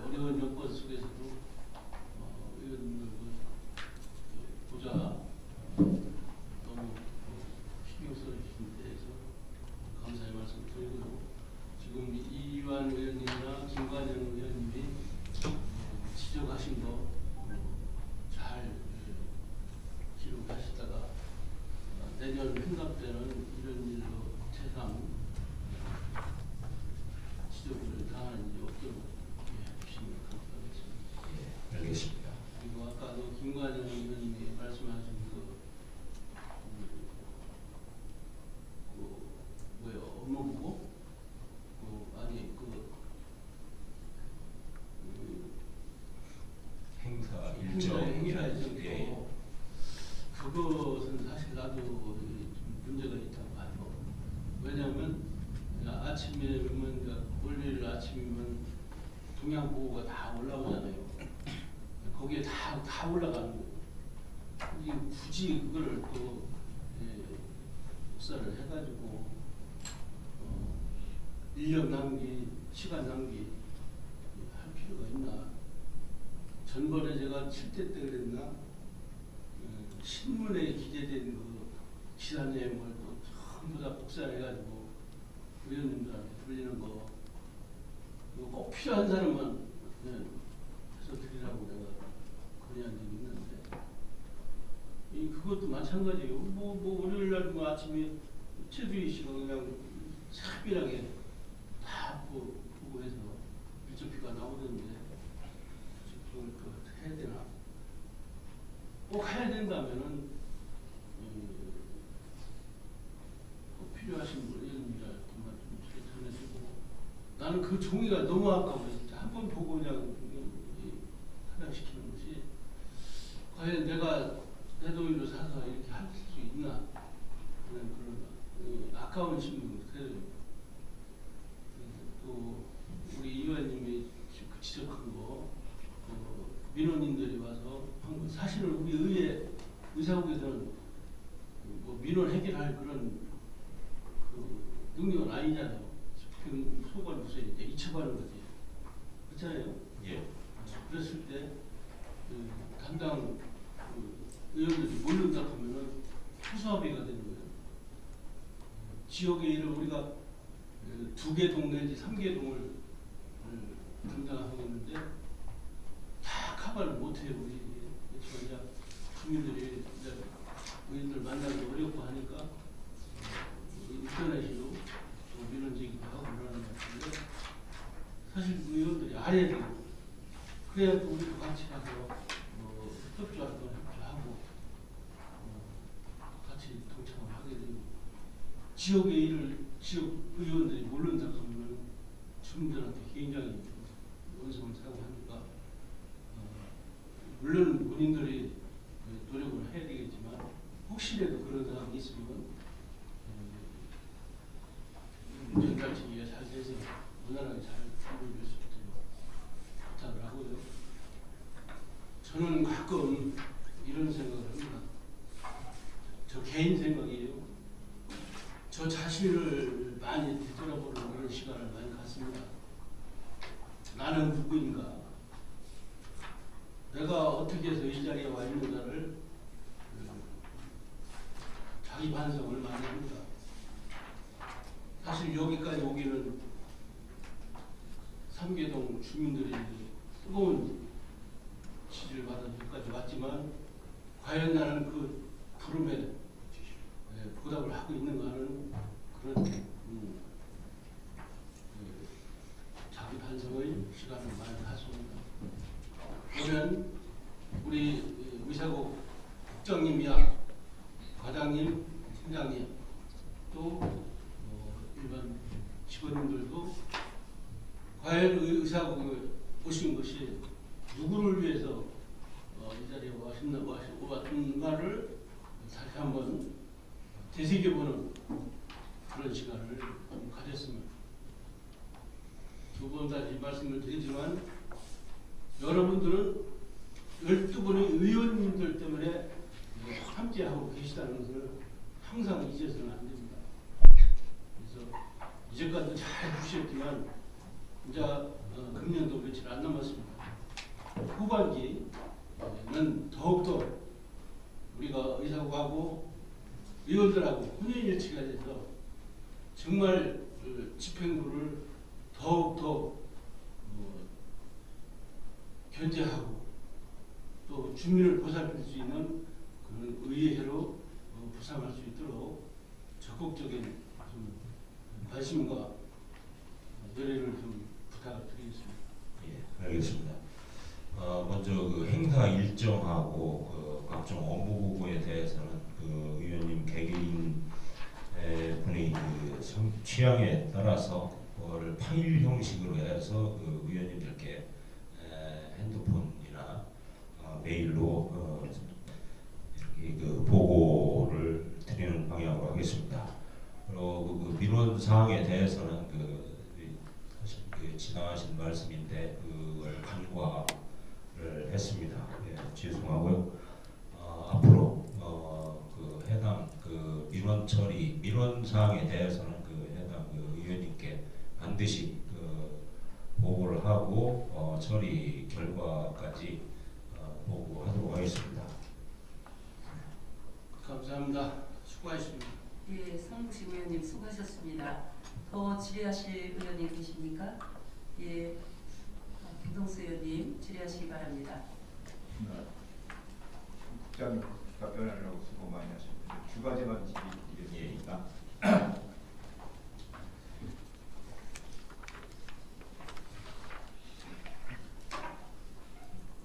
어려운 생각하신 거 잘 기록하시다가 내년 회담 때는 이런 일로 세상 지적을 당하는 일이 없도록 해주시면 감사하겠습니다. 예, 알겠습니다. 그리고 아까도 김관영 의원님이 말씀하신 업무보고 행사 일정 행사 이런 일정 예. 그것은 사실 나도 좀 문제가 있다고 봐요. 왜냐하면 아침이면 월요일 아침이면 동양 보고가 다 올라오잖아요. 거기에 다 올라가는 거예요. 굳이 그거를 또 역사를 해가지고 인력 낭비, 시간 낭비 할 필요가 있나? 전번에 제가 7대 때 그랬나? 신문에 기재된 그 기사 내용을 또 전부 다 복사해가지고 의원님들한테 돌리는 거 이거 꼭 필요한 사람만 해서 드리라고 내가 건의한 적이 있는데 그것도 마찬가지예요. 월요일 날 아침에 최두희 씨가 그냥 차비하게 다 보고해서 밀접비가 나오던데 그걸 해야 되나? 꼭 해야 된다면은 꼭 필요하신 분들한테만 좀 전해주고 나는 그 종이가 너무 아까워. 한 번 보고 그냥 하락시키는 것이 과연 내가 내 돈으로 사서 이렇게 할 수 있나 그런 아까운 신문. 또 우리 의원님이 지적한 거 민원인들이 와서 사실은 우리 의사국에서는 민원 해결할 그런 능력은 아니잖아요. 소관부서 이제 이첩하는 거지. 그렇잖아요. 예. 그랬을 때 담당 의원들이 모른다 하면은 투수합의가 되는 거예요. 지역의 일을 우리가 2개 동 내지 3개 동을 담당하고 있는데 다 커버를 못해요. 우리 이제 주민들이 이제 의원들 만나기 어렵고 하니까 인터넷으로 민원 제기도 하고 그러는 것 같은데 사실 의원들이 알아야 돼요. 그래야 우리도 같이 가서 협조할 건 협조하고 같이 동참을 하게 되고 지역의 일을 지역 의원들이 모른다 하면 주민들한테 굉장히 원성을 사고 하니까 물론 본인들이 노력을 해야 되겠지만 혹시라도 그런 사람이 있으면 전달치기가 잘 돼서 원활하게 잘 이루어질 수 있도록 부탁을 하고요. 저는 가끔 이런 생각을 합니다. 저 개인 생각이에요. 저 자신을 많이 되돌아보는 그런 시간을 많이 갖습니다. 나는 누구인가? 내가 어떻게 해서 이 자리에 와 있는가를 자기 반성을 많이 합니다. 사실 여기까지 오기는 삼계동 주민들이 뜨거운 지지를 받아 여기까지 왔지만 과연 나는 그 부름에 보답을 하고 있는가 하는 그런 자기 반성의 시간을 많이 갖습니다. 그러면 우리 의사국 국장님이야 과장님, 팀장님 또 일반 직원님들도 과연 의사국에 오신 것이 누구를 위해서 이 자리에 왔는가를 다시 한번 되새겨보는 그런 시간을 가졌습니다. 두 번 다시 말씀을 드리지만 여러분들은 12분의 의원님들 때문에 함께하고 계시다는 것을 항상 잊어서는 안 됩니다. 그래서 이제까지도 잘 해주셨지만 이제 금년도 며칠 안 남았습니다. 후반기는 더욱더 우리가 의사국하고 의원들하고 혼연일치가 돼서 정말 집행부를 더욱더 견제하고 또 주민을 보살필 수 있는 그런 의회로 부상할 수 있도록 적극적인 좀 관심과 열의를 좀 부탁드리겠습니다. 예, 알겠습니다. 먼저 그 행사 일정하고 그 각종 업무 보고에 대해서는 그 의원님 개개인 분의 그 취향에 따라서 그거를 파일 형식으로 해서 그 의원님들께 핸드폰이나 메일로 이렇게 그 보고를 드리는 방향으로 하겠습니다. 그리고 그 민원 사항에 대해서는 사실 그 지나가신 말씀인데 그걸 간과를 했습니다. 예, 죄송하고요. 앞으로 그 해당 그 민원 처리 민원 사항에 대해서는 그 해당 그 의원님께 반드시 그 보고를 하고 처리 결과까지 보고하도록 하겠습니다. 감사합니다. 수고하셨습니다. 예, 성국식 의원님 수고하셨습니다. 더 질의하실 의원님 계십니까? 예, 김동수 의원님 질의하시기 바랍니다. 국장님 답변하려고 수고 많이 하셨는데 두 가지만 질의드리겠습니다.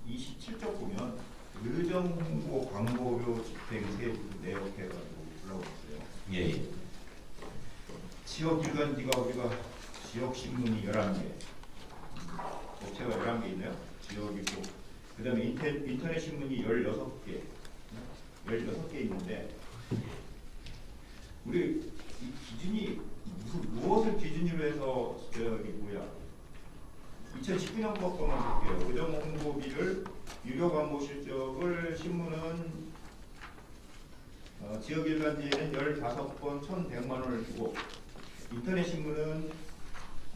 27쪽 보면 의정 홍보 광고료 집행 세부 내역해가지고 올라오셨어요. 예. 지역 일간지가 우리가 지역 신문이 11개, 업체가 11개 있나요? 지역이고 그 다음에 인터넷 신문이 16개 있는데 우리 이 기준이 무엇을 기준으로 해서 저기 뭐야 2019년 것만 볼게요. 의정 홍보비를 유료 광고 실적을 신문은 지역 일간지에는 15번 1,100만 원을 주고 인터넷 신문은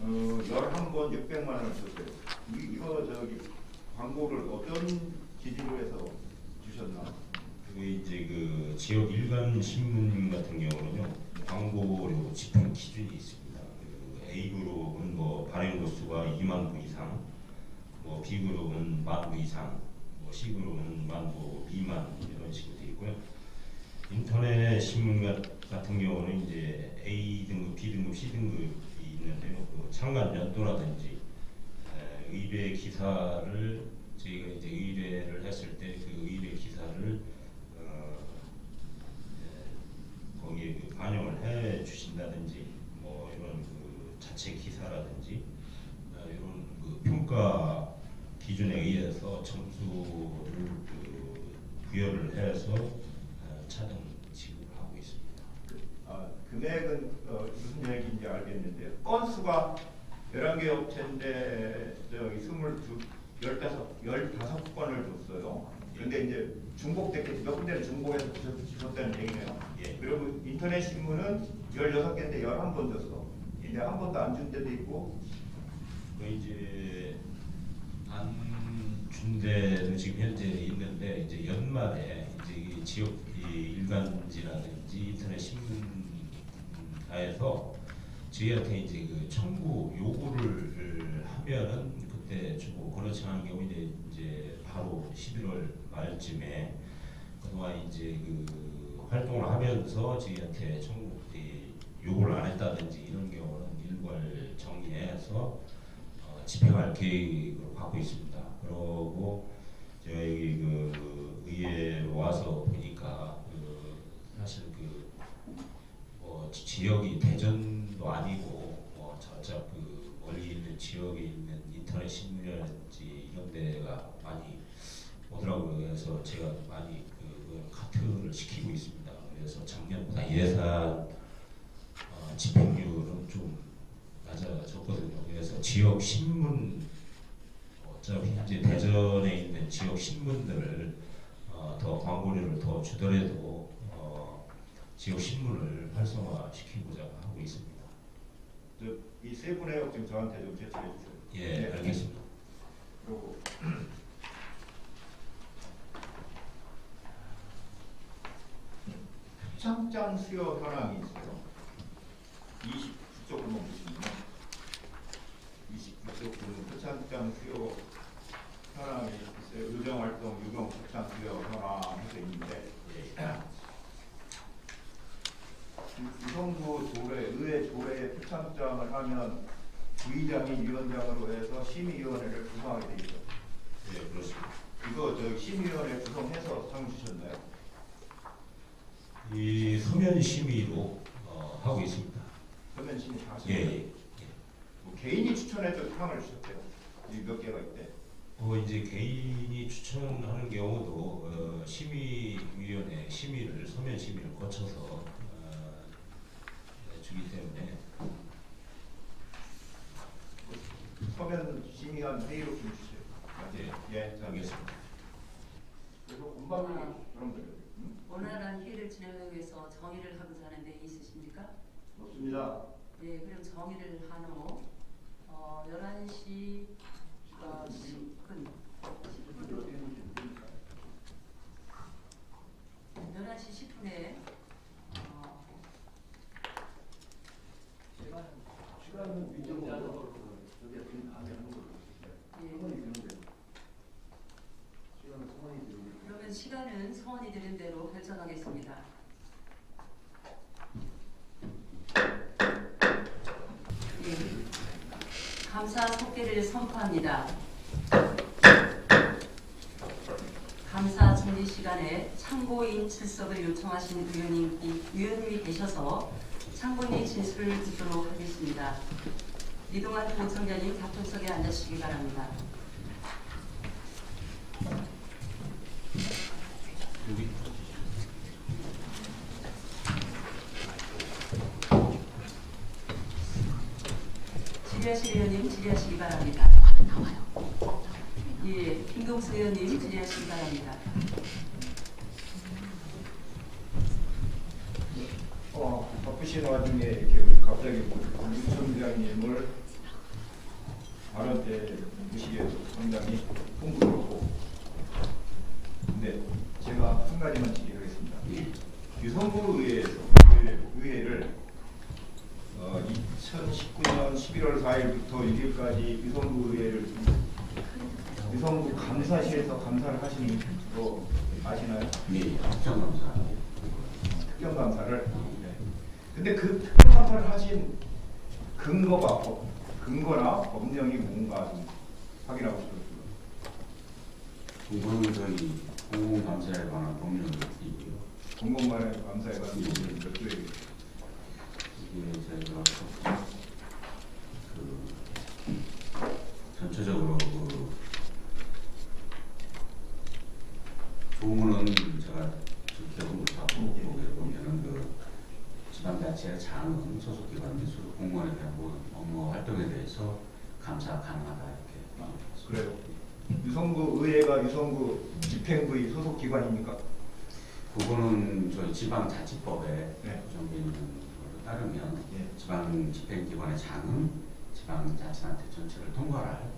11번 600만 원을 줬어요. 이거 저기 광고를 어떤 기준으로 해서 주셨나? 그게 이제 그 지역 일간 신문 같은 경우는요 광고료 집행 기준이 있습니다. 그 A 그룹은 뭐 발행 도수가 2만 부 이상, 뭐 B 그룹은 1만 부 이상, 뭐 C 그룹은 1만 부 미만 이런 식으로 되어 있고요. 인터넷 신문 같은 경우는 이제 A 등급, B 등급, C 등급이 있는데요. 그 창간 연도라든지 의뢰 기사를 저희가 이제 의뢰를 했을 때 그 의뢰 기사를 거기에 그 반영을 해 주신다든지 뭐 이런 그 자체 기사라든지 이런 그 평가 기준에 의해서 점수를 그 부여를 해서 차등 지급을 하고 있습니다. 금액은 무슨 금액인지 알겠는데 건수가 11개 업체인데 저기 15건을 줬어요. 근데 이제 중복됐겠지. 몇 군데는 중복해서 주셨다는 얘기네요. 예. 그리고 인터넷 신문은 16개인데 11번 줬어. 근데 한 번도 안 준 데도 있고. 그 이제 안 준 데는 지금 현재 있는데 이제 연말에 이제 이 지역 일간지라든지 인터넷 신문사에서 저희한테 이제 그 청구 요구를 하면은 그때 주고 그렇지 않은 경우 이제 바로 11월 말쯤에 그동안 이제 그 활동을 하면서 저희한테 청구 요구를 안 했다든지 이런 경우는 일괄 정리해서 집행할 계획을 갖고 있습니다. 그러고 제가 여기 그 의회로 와서 보니까 그 사실 그 지역이 대전도 아니고 저쪽 그 멀리 있는 지역에 있는 인터넷 신문이라든지 이런 데가 많이 오더라고요. 그래서 제가 많이 그 카트를 시키고 있습니다. 그래서 작년보다 예산 집행률은 좀 낮아졌거든요. 그래서 지역 신문 어차피 이제 대전에 있는 지역 신문들을 더 광고료를 더 주더라도 지역 신문을 활성화시키고자 하고 있습니다. 이 세 분의 역 지금 저한테 좀 제출해 주세요. 예, 네. 알겠습니다. 그리고 표창장 수요 현황이 있어요. 29쪽 보면 보시면 29쪽 보면 표창장 수요 현황이 있어요. 의정활동, 유경 신청장을 하면 부의장이 위원장으로 해서 심의위원회를 구성하게 돼 있죠. 네, 그렇습니다. 이거 저 심의위원회 구성해서 상을 주셨나요? 이 서면 심의로 하고 있습니다. 그러면 심의 다 예, 하셨나요? 예. 뭐 개인이 추천해서 상을 주셨대요. 이 몇 개가 있대. 이제 개인이 추천하는 경우도 심의위원회 심의를 서면 심의를 거쳐서 주기 때문에 서면 심의한 회의로 좀 주세요. 네, 예, 자, 알겠습니다. 그래서 금방 여러분들 원활한 회의를 진행하기 위해서 정의를 하고자 하는 데 있으십니까? 없습니다. 네, 그럼 정의를 한 후 11시 10분 11시 10분에 시간은 민정으로 저기 하는 걸로. 성원이 되는데. 시간은 성원이 되는데. 그러면 시간은 서원이 되는 대로 결정하겠습니다. 예. 감사 속개를 선포합니다. 감사 준비 시간에 참고인 출석을 요청하신 의원님이 계셔서 참고인 진술을 듣도록 하겠습니다. 이동환 부총장님 답변석에 앉으시기 바랍니다. 여기 질의하실 의원님 질의하시기 바랍니다. 예, 김동수 의원님 질의하시기 바랍니다. 바쁘신 와중에 이렇게 우리 갑자기 부총장님을 발언 때 무시해서 상당히 풍부하고. 근데 제가 한 가지만 질의하겠습니다. 유성구 의회를 2019년 11월 4일부터 6일까지 유성구 감사실에서 감사를 하신 거 아시나요? 네, 특정감사. 특경감사를. 근데 그 특경감사를 하신 근거나 법령이 뭔가 좀 확인하고 싶었어요. 그거는 저희 공공감사에 관한 법령을 있고요. 공공감사에 관한 법령이 몇 조에 이게 저희가 전체적으로 조문은 제가 기억은 못하고 거기에 보면은 지방자치의 장은 소속기관 및 소속 공무원에 대한 업무 활동에 대해서 감사 가능하다 이렇게 말씀드렸습니다. 그래요. 유성구 의회가 유성구 집행부의 소속 기관입니까? 그거는 저희 지방자치법에 네. 규정되어 있는 것에 따르면 예. 지방집행기관의 장은 지방자치단체 전체를 통과할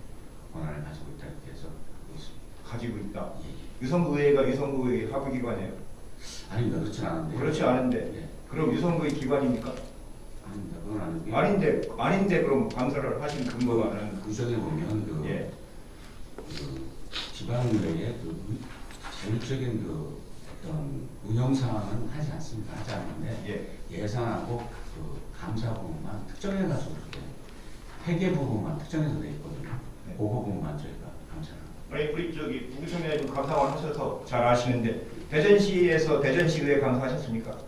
권한을 가지고 있다 이렇게 해서 하고 있습니다. 가지고 있다. 예. 유성구 의회가 유성구 의회 하부기관이에요. 아닙니다. 그렇진 않은데. 그렇지 않은데. 예. 그럼 유성구의 기관입니까? 아닙니다. 그건 아니고요. 아닌데 그럼 감사를 하신 근거는 구정에 보면 예. 그 지방의회의 제일적인 어떤 운영 상황은 하지 않습니다. 하지 않는데 예산하고 감사 부분만 특정해가지고 회계 부분만 특정해서 돼 있거든요. 네. 그 부분만 저희가 감사를. 아니 우리 저기 부부총장님 감사원 하셔서 잘 아시는데 대전시에서 대전시의회 감사하셨습니까?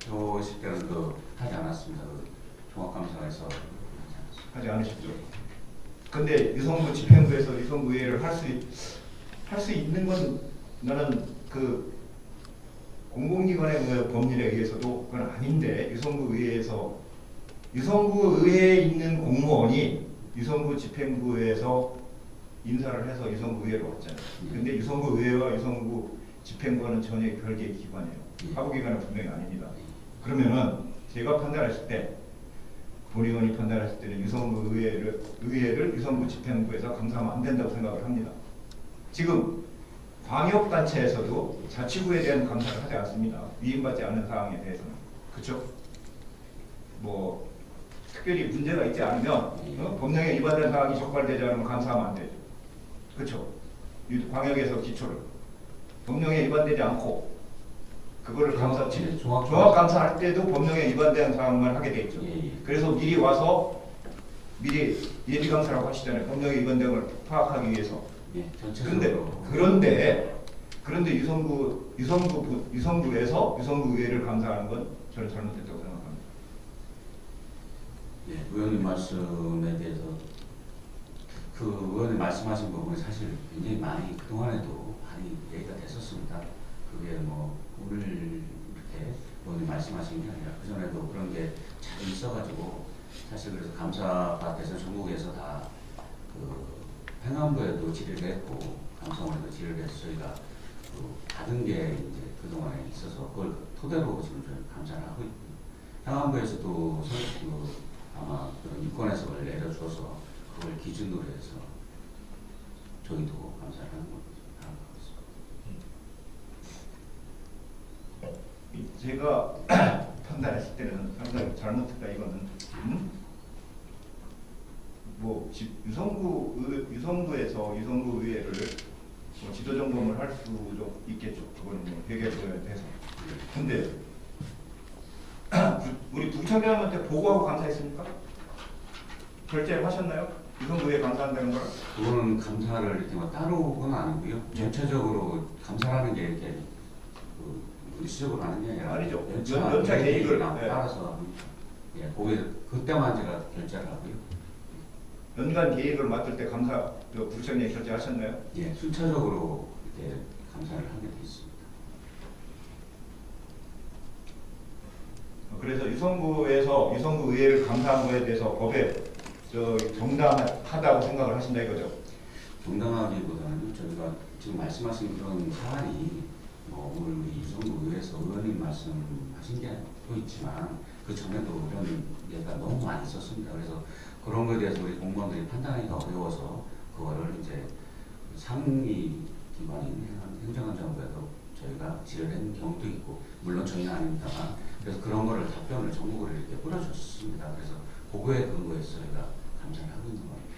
저 시대는 하지 않았습니다. 종합감사에서 하지 않으셨죠. 근데 유성구 집행부에서 유성구 의회를 할 수 있는 건 나는 그 공공기관의 그 법률에 의해서도 그건 아닌데 유성구 의회에 있는 공무원이 유성구 집행부에서 인사를 해서 유성구 의회로 왔잖아요. 근데 유성구 의회와 유성구 집행부는 전혀 별개의 기관이에요. 하부기관은 분명히 아닙니다. 그러면은 제가 판단했을 때 본의원이 판단했을 때는 유성구 의회를 유성구 집행부에서 감사하면 안 된다고 생각을 합니다. 지금 광역단체에서도 자치구에 대한 감사를 하지 않습니다. 위임받지 않은 사항에 대해서는. 그렇죠? 뭐 특별히 문제가 있지 않으면 법령에 위반된 사항이 적발되지 않으면 감사하면 안 되죠. 그렇죠? 광역에서 기초를 법령에 위반되지 않고 그거를 감사 예, 종합 감사할 때도 법령에 위반된 사항만 하게 돼 있죠. 예, 예. 그래서 미리 와서 미리 예비 감사라고 하시잖아요. 법령에 위반된 걸 파악하기 위해서. 예, 전체적으로. 그런데 유성구에서 유성구 의회를 감사하는 건 저는 잘못됐다고 생각합니다. 예, 의원님 말씀에 대해서 그 의원님 말씀하신 부분이 사실 굉장히 많이 그동안에도 많이 얘기가 됐었습니다. 그게 뭐 오늘 이렇게 의원님 말씀하신 게 아니라 그전에도 그런 게 자주 있어가지고 사실 그래서 감사받아서 전국에서 다 그 행안부에도 질의를 했고 감사원에도 질의를 해서 저희가 그 받은 게 이제 그동안에 있어서 그걸 토대로 지금 저희 감사를 하고 있고 행안부에서도 아마 그런 유권해석을 내려줘서 그걸 기준으로 해서 저희도 감사를 하는 걸로 생각하고 있습니다. 제가 판단했을 때는 상당히 잘못했다 이거는 뭐 유성구에서 유성구 의회를 뭐 지도 점검을 할 수도 있겠죠. 그거는 뭐 회계부에 대해서. 근데 우리 부청장님한테 보고하고 감사했습니까? 결재를 하셨나요? 유성구 의회 감사한다는 걸? 그거는 감사를 이렇게 뭐 따로는 아니고요. 전체적으로 감사하는 게 이렇게 일시적으로 하는 게 아니라 아니죠. 연차 계획을 네. 따라서 예, 거기 그때만 제가 결제를 하고요. 연간 계획을 맡을 때 감사 부청장이 결재하셨나요? 예, 순차적으로 이렇게 감사를 하게 돼 있습니다. 그래서 유성구 의회를 감사한 거에 대해서 법에 정당하다고 생각을 하신다 이거죠? 정당하기보다는 저희가 지금 말씀하신 그런 사안이 뭐 오늘 우리 유성구 의회에서 의원님 말씀하신 게 또 있지만 그 전에도 이런 얘기가 너무 많이 있었습니다. 그래서 그런 거에 대해서 우리 공무원들이 판단하기가 어려워서 그거를 이제 상위 기관인 행정안전부에도 저희가 질의를 했는 경우도 있고 물론 저희는 아닙니다만 그래서 그런 거를 답변을 전국으로 이렇게 뿌려줬습니다. 그래서 그거에 근거해서 저희가 감사를 하고 있는 겁니다.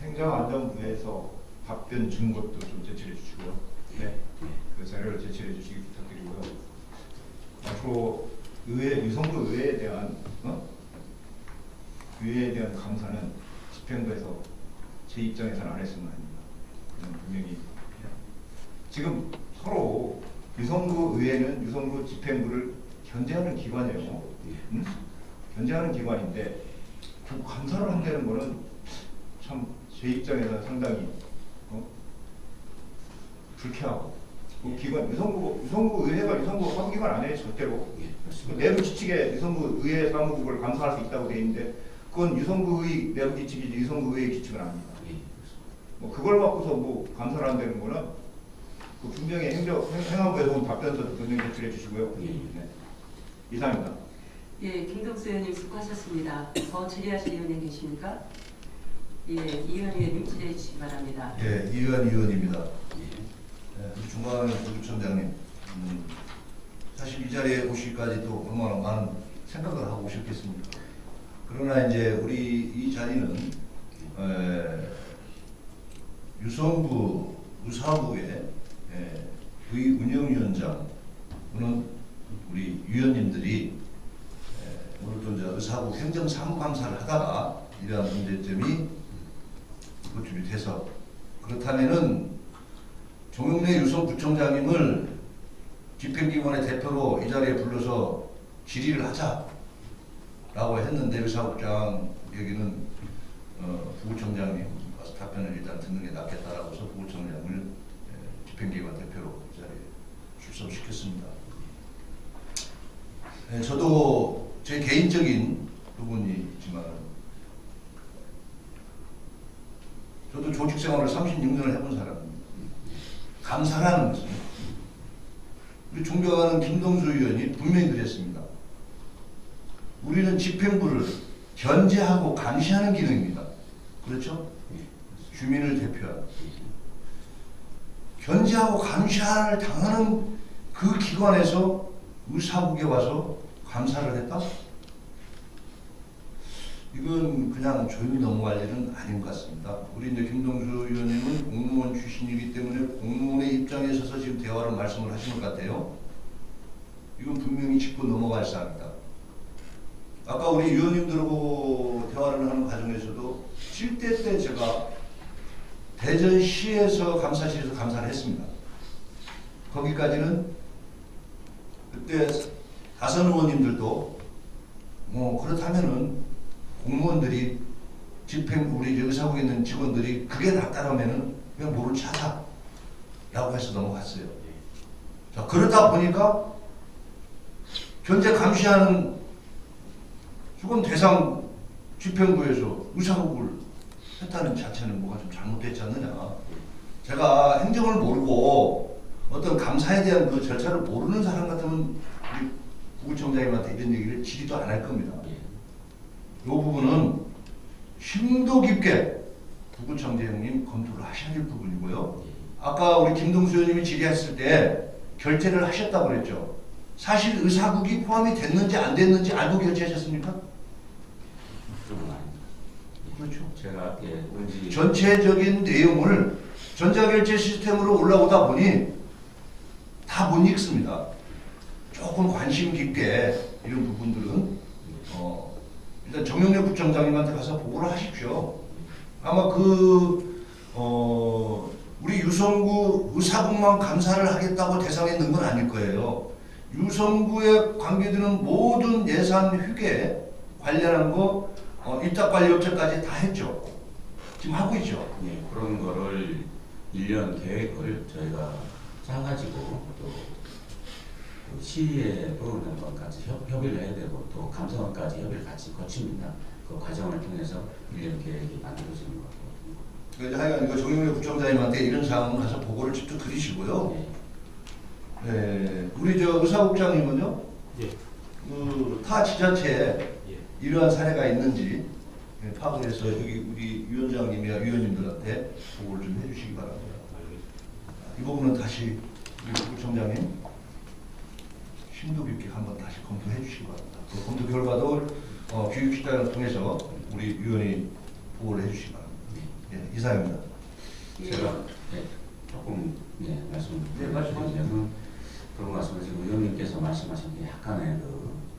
행정안전부에서 답변 준 것도 좀 제출해 주시고요. 네. 그 자료를 제출해 주시기 부탁드리고요. 앞으로 유성구 의회에 대한 감사는 집행부에서 제 입장에서는 안 했으면 합니다. 분명히 지금 서로 유성구 의회는 유성구 집행부를 견제하는 기관이에요. 견제하는 기관인데 그 감사를 한다는 거는 참 제 입장에서는 상당히 불쾌하고 그 기관 유성구 의회가 유성구 사무기관 아니에요 절대로. 내부 지침에 유성구 의회 사무국을 감사할 수 있다고 돼 있는데 그건 유성구의 내부 지침이지 유성구 의회 지침은 아닙니다. 뭐 그걸 갖고서 뭐 감사를 한다는 거는 그 분명히 행안부에서 온 답변서도 분명히 제출해 주시고요. 네. 이상입니다. 예, 김동수 의원님 수고하셨습니다. 더 질의하실 의원님 계십니까? 예, 이의원 의원님 질의해 주시기 바랍니다. 예, 이의원 의원입니다. 우리 중앙부청장님, 사실 이 자리에 오실까지 또 얼마나 많은 생각을 하고 오셨겠습니까? 그러나 이제 우리 이 자리는 유성구 의사부의 운영위원장 또는 우리 위원님들이 오늘도 이제 의사부 행정사무감사를 하다가 이러한 문제점이 노출이 돼서 그렇다면은 정용래 유성부청장님을 집행기관의 대표로 이 자리에 불러서 질의를 하자라고 했는데 의사국장 여기는 부구청장님 와서 답변을 일단 듣는 게 낫겠다라고 해서 부구청장을 집행기관 대표로 이 자리에 출석시켰습니다. 저도 제 개인적인 부분이지만 저도 조직생활을 36년을 해본 사람입니다. 감사라는 것은 우리 존경하는 김동수 의원이 분명히 그랬습니다. 우리는 집행부를 견제하고 감시하는 기능입니다. 그렇죠? 주민을 대표하는 견제하고 감시를 당하는 그 기관에서 의사국에 와서 감사를 했다? 이건 그냥 조용히 넘어갈 일은 아닌 것 같습니다. 우리 이제 김동수 의원님은 공무원 공무원 출신이기 때문에 공무원의 입장에 서서 지금 대화를 말씀을 하시는 것 같아요. 이건 분명히 짚고 넘어갈 사항이다. 아까 우리 위원님들하고 대화를 하는 과정에서도 7대 때 제가 대전시에서 감사실에서 감사를 했습니다. 거기까지는 그때 다선 의원님들도 그렇다면은 공무원들이 집행 우리 의사국에 있는 직원들이 그게 낫다라면은 그냥 모른 척하자라고 해서 넘어갔어요. 자, 그러다 보니까 현재 감시하는 주권 대상 집행부에서 의사국을 했다는 자체는 뭐가 좀 잘못됐지 않느냐. 제가 행정을 모르고 어떤 감사에 대한 그 절차를 모르는 사람 같으면 우리 부구청장님한테 이런 얘기를 지리도 안 할 겁니다. 이 부분은 심도 깊게 부구청장님 검토를 하셔야 될 부분이고요. 아까 우리 김동수 의원님이 질의했을 때 결재를 하셨다고 그랬죠. 사실 의사국이 포함이 됐는지 안 됐는지 알고 결재하셨습니까? 그런 건 아닙니다. 그렇죠. 제가 언제 전체적인 내용을 전자결제 시스템으로 올라오다 보니 다 못 읽습니다. 조금 관심 깊게 이런 부분들은 일단 정영래 부청장님한테 가서 보고를 하십시오. 아마 우리 유성구 의사국만 감사를 하겠다고 대상에 넣은 건 아닐 거예요. 유성구에 관계되는 모든 예산 휴게 관련한 거 입닥관리업체까지 다 했죠. 지금 하고 있죠. 네, 그런 거를 1년 계획을 저희가 짜가지고 또 시의 의원들과까지 협의를 해야 되고 또 감사원까지 협의를 같이 거칩니다. 그 과정을 통해서 1년 계획이 만들어지는 것 같거든요. 그래서 하여간 이거 정영래 부청장님한테 이런 사항은 가서 보고를 직접 드리시고요. 네. 네, 우리 저 의사국장님은요. 예. 타 지자체에 예. 이러한 사례가 있는지 파악을 해서 여기 우리 위원장님이나 위원님들한테 보고를 좀 해주시기 바랍니다. 이 부분은 다시 우리 부청장님 심도 깊게 한번 다시 검토해 주시기 바랍니다. 그 검토 결과도 교육식단을 통해서 우리 위원이 보고를 해주시기 바랍니다. 예, 이상입니다. 제가 조금 네, 말씀드리면 그런 것 같습니다. 지금 의원님께서 말씀하신 게 약간의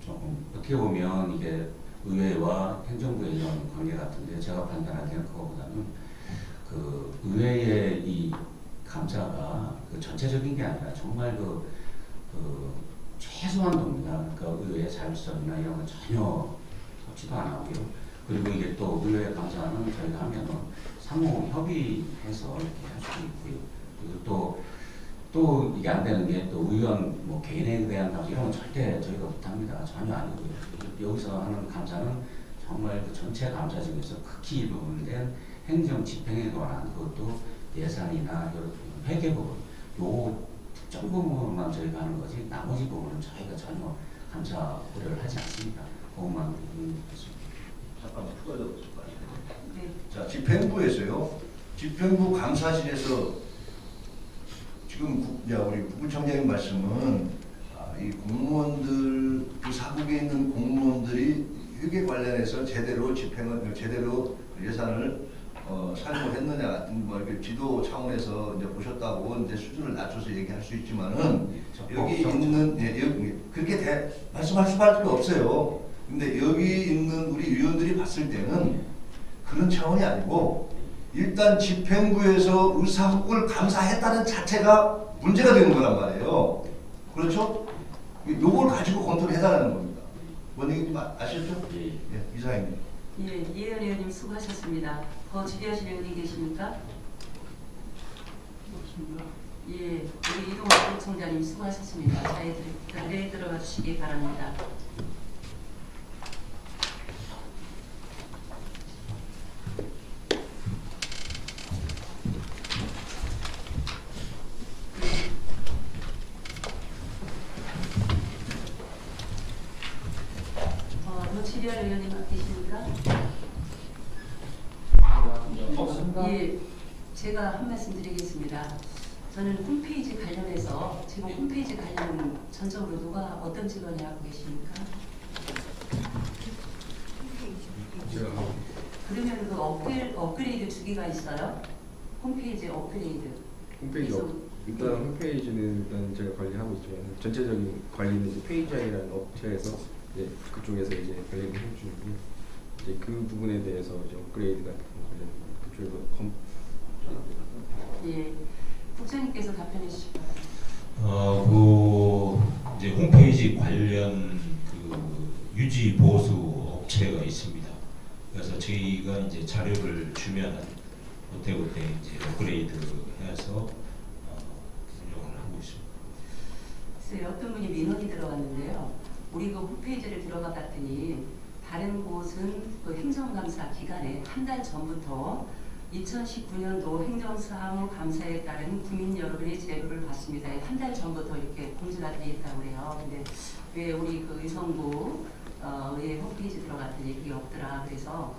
조금 어떻게 보면 이게 의회와 행정부의 이런 관계 같은데 제가 판단하기에는 그거보다는 그 의회의 이 감사가 그 전체적인 게 아니라 정말 그 최소한 돕니다. 그러니까 의회의 자율성이나 이런 건 전혀 섭취도 안 하고요. 그리고 이게 또 의회 감사는 저희가 하면은 상호 협의해서 이렇게 할 수 있고요. 그리고 또 이게 안 되는 게 또 의원 뭐 개인에 대한 감사 이런 건 절대 저희가 못합니다. 전혀 아니고요. 여기서 하는 감사는 정말 그 전체 감사 중에서 극히 일부분된 행정 집행에 관한 그것도 예산이나 회계 부분 요 특정 부분만 저희가 하는 거지 나머지 부분은 저희가 전혀 감사 고려를 하지 않습니다. 그것만 있습니다. 잠깐만 추가적으로 좀 네. 자, 집행부에서요. 집행부 감사실에서 지금 우리 부구청장님 말씀은 이 공무원들 그 사국에 있는 공무원들이 휴게 관련해서 제대로 제대로 예산을 사용했느냐 뭐 이렇게 지도 차원에서 이제 보셨다고 이제 수준을 낮춰서 얘기할 수 있지만은 여기 있는 여기 그렇게 말씀할 수밖에 없어요. 근데 여기 있는 우리 위원들이 봤을 때는 그런 차원이 아니고 일단 집행부에서 의사국을 감사했다는 자체가 문제가 되는 거란 말이에요. 그렇죠? 요걸 가지고 검토를 해달라는 겁니다. 뭔 얘기인지 아시죠? 예, 이상입니다. 예, 이혜연 의원님 수고하셨습니다. 더 질의하실 의원님 계십니까? 없습니다. 예, 우리 이동환 부총장님 수고하셨습니다. 자리에 들어가 주시기 바랍니다. 더 질의할 의원님 계십니까? 예, 제가 한 말씀 드리겠습니다. 저는 홈페이지 관련해서 지금 홈페이지 관련 전적으로 누가 어떤 직원이 하고 계십니까? 그러면 그 업그레이드 주기가 있어요? 홈페이지 업그레이드. 홈페이지 일단 홈페이지는 일단 제가 관리하고 있지만 전체적인 관리는 이제 페이지아이라는 업체에서 이제 그쪽에서 이제 관리를 해주고 이제 그 부분에 대해서 이제 업그레이드 같은 거 그쪽에서 예, 국장님께서 답변해 주시죠. 이제 홈페이지 관련 그 유지 보수 업체가 있습니다. 그래서 저희가 이제 자료를 주면 그때 이제 업그레이드 해서 운영을 하고 있습니다. 글쎄요, 어떤 분이 민원이 들어갔는데요. 우리 그 홈페이지를 들어가 봤더니 다른 곳은 그 행정감사 기간에 한 달 전부터 2019년도 행정사무감사에 따른 국민 여러분의 제보를 받습니다. 한 달 전부터 이렇게 공지가 되어 있다고 해요. 근데 왜 우리 그 의성부 의 홈페이지 들어갔더니 그게 없더라. 그래서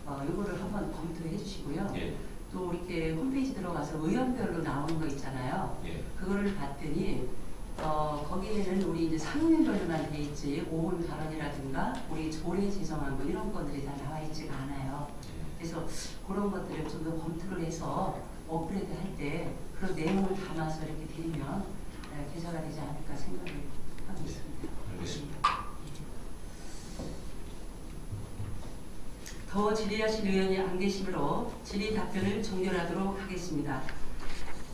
이거를 한번 검토해 주시고요. 예. 또 이렇게 홈페이지 들어가서 의원별로 나오는 거 있잖아요. 예. 그거를 봤더니 거기에는 우리 이제 상임별로만 돼 있지 5분 발언이라든가 우리 조례 제정한 거 이런 건들이 다 나와 있지가 않아요. 그래서 그런 것들을 좀 더 검토를 해서 업그레이드 할 때 그런 내용을 담아서 이렇게 드리면 계좌가 되지 않을까 생각을 하고 있습니다. 알겠습니다. 더 질의하실 의원이 안 계시므로 질의 답변을 종결하도록 하겠습니다.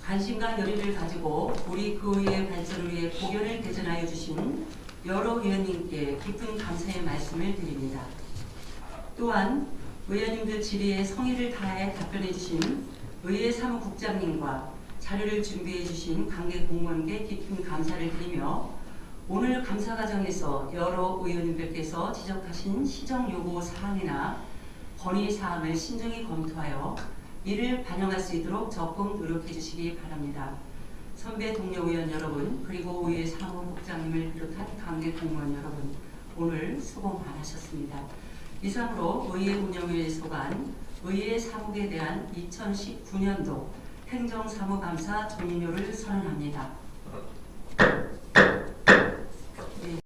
관심과 열의를 가지고 우리 의회의 발전을 위해 고견을 개전하여 주신 여러 의원님께 깊은 감사의 말씀을 드립니다. 또한 의원님들 질의에 성의를 다해 답변해 주신 의회 사무국장님과 자료를 준비해 주신 관계 공무원께 깊은 감사를 드리며 오늘 감사 과정에서 여러 의원님들께서 지적하신 시정 요구 사항이나 건의 사항을 신중히 검토하여 이를 반영할 수 있도록 적극 노력해 주시기 바랍니다. 선배 동료 의원 여러분 그리고 의회 사무국장님을 비롯한 관계 공무원 여러분 오늘 수고 많으셨습니다. 이상으로 의회 운영위에 소관 의회 사무에 대한 2019년도 행정사무감사 종료를 선언합니다.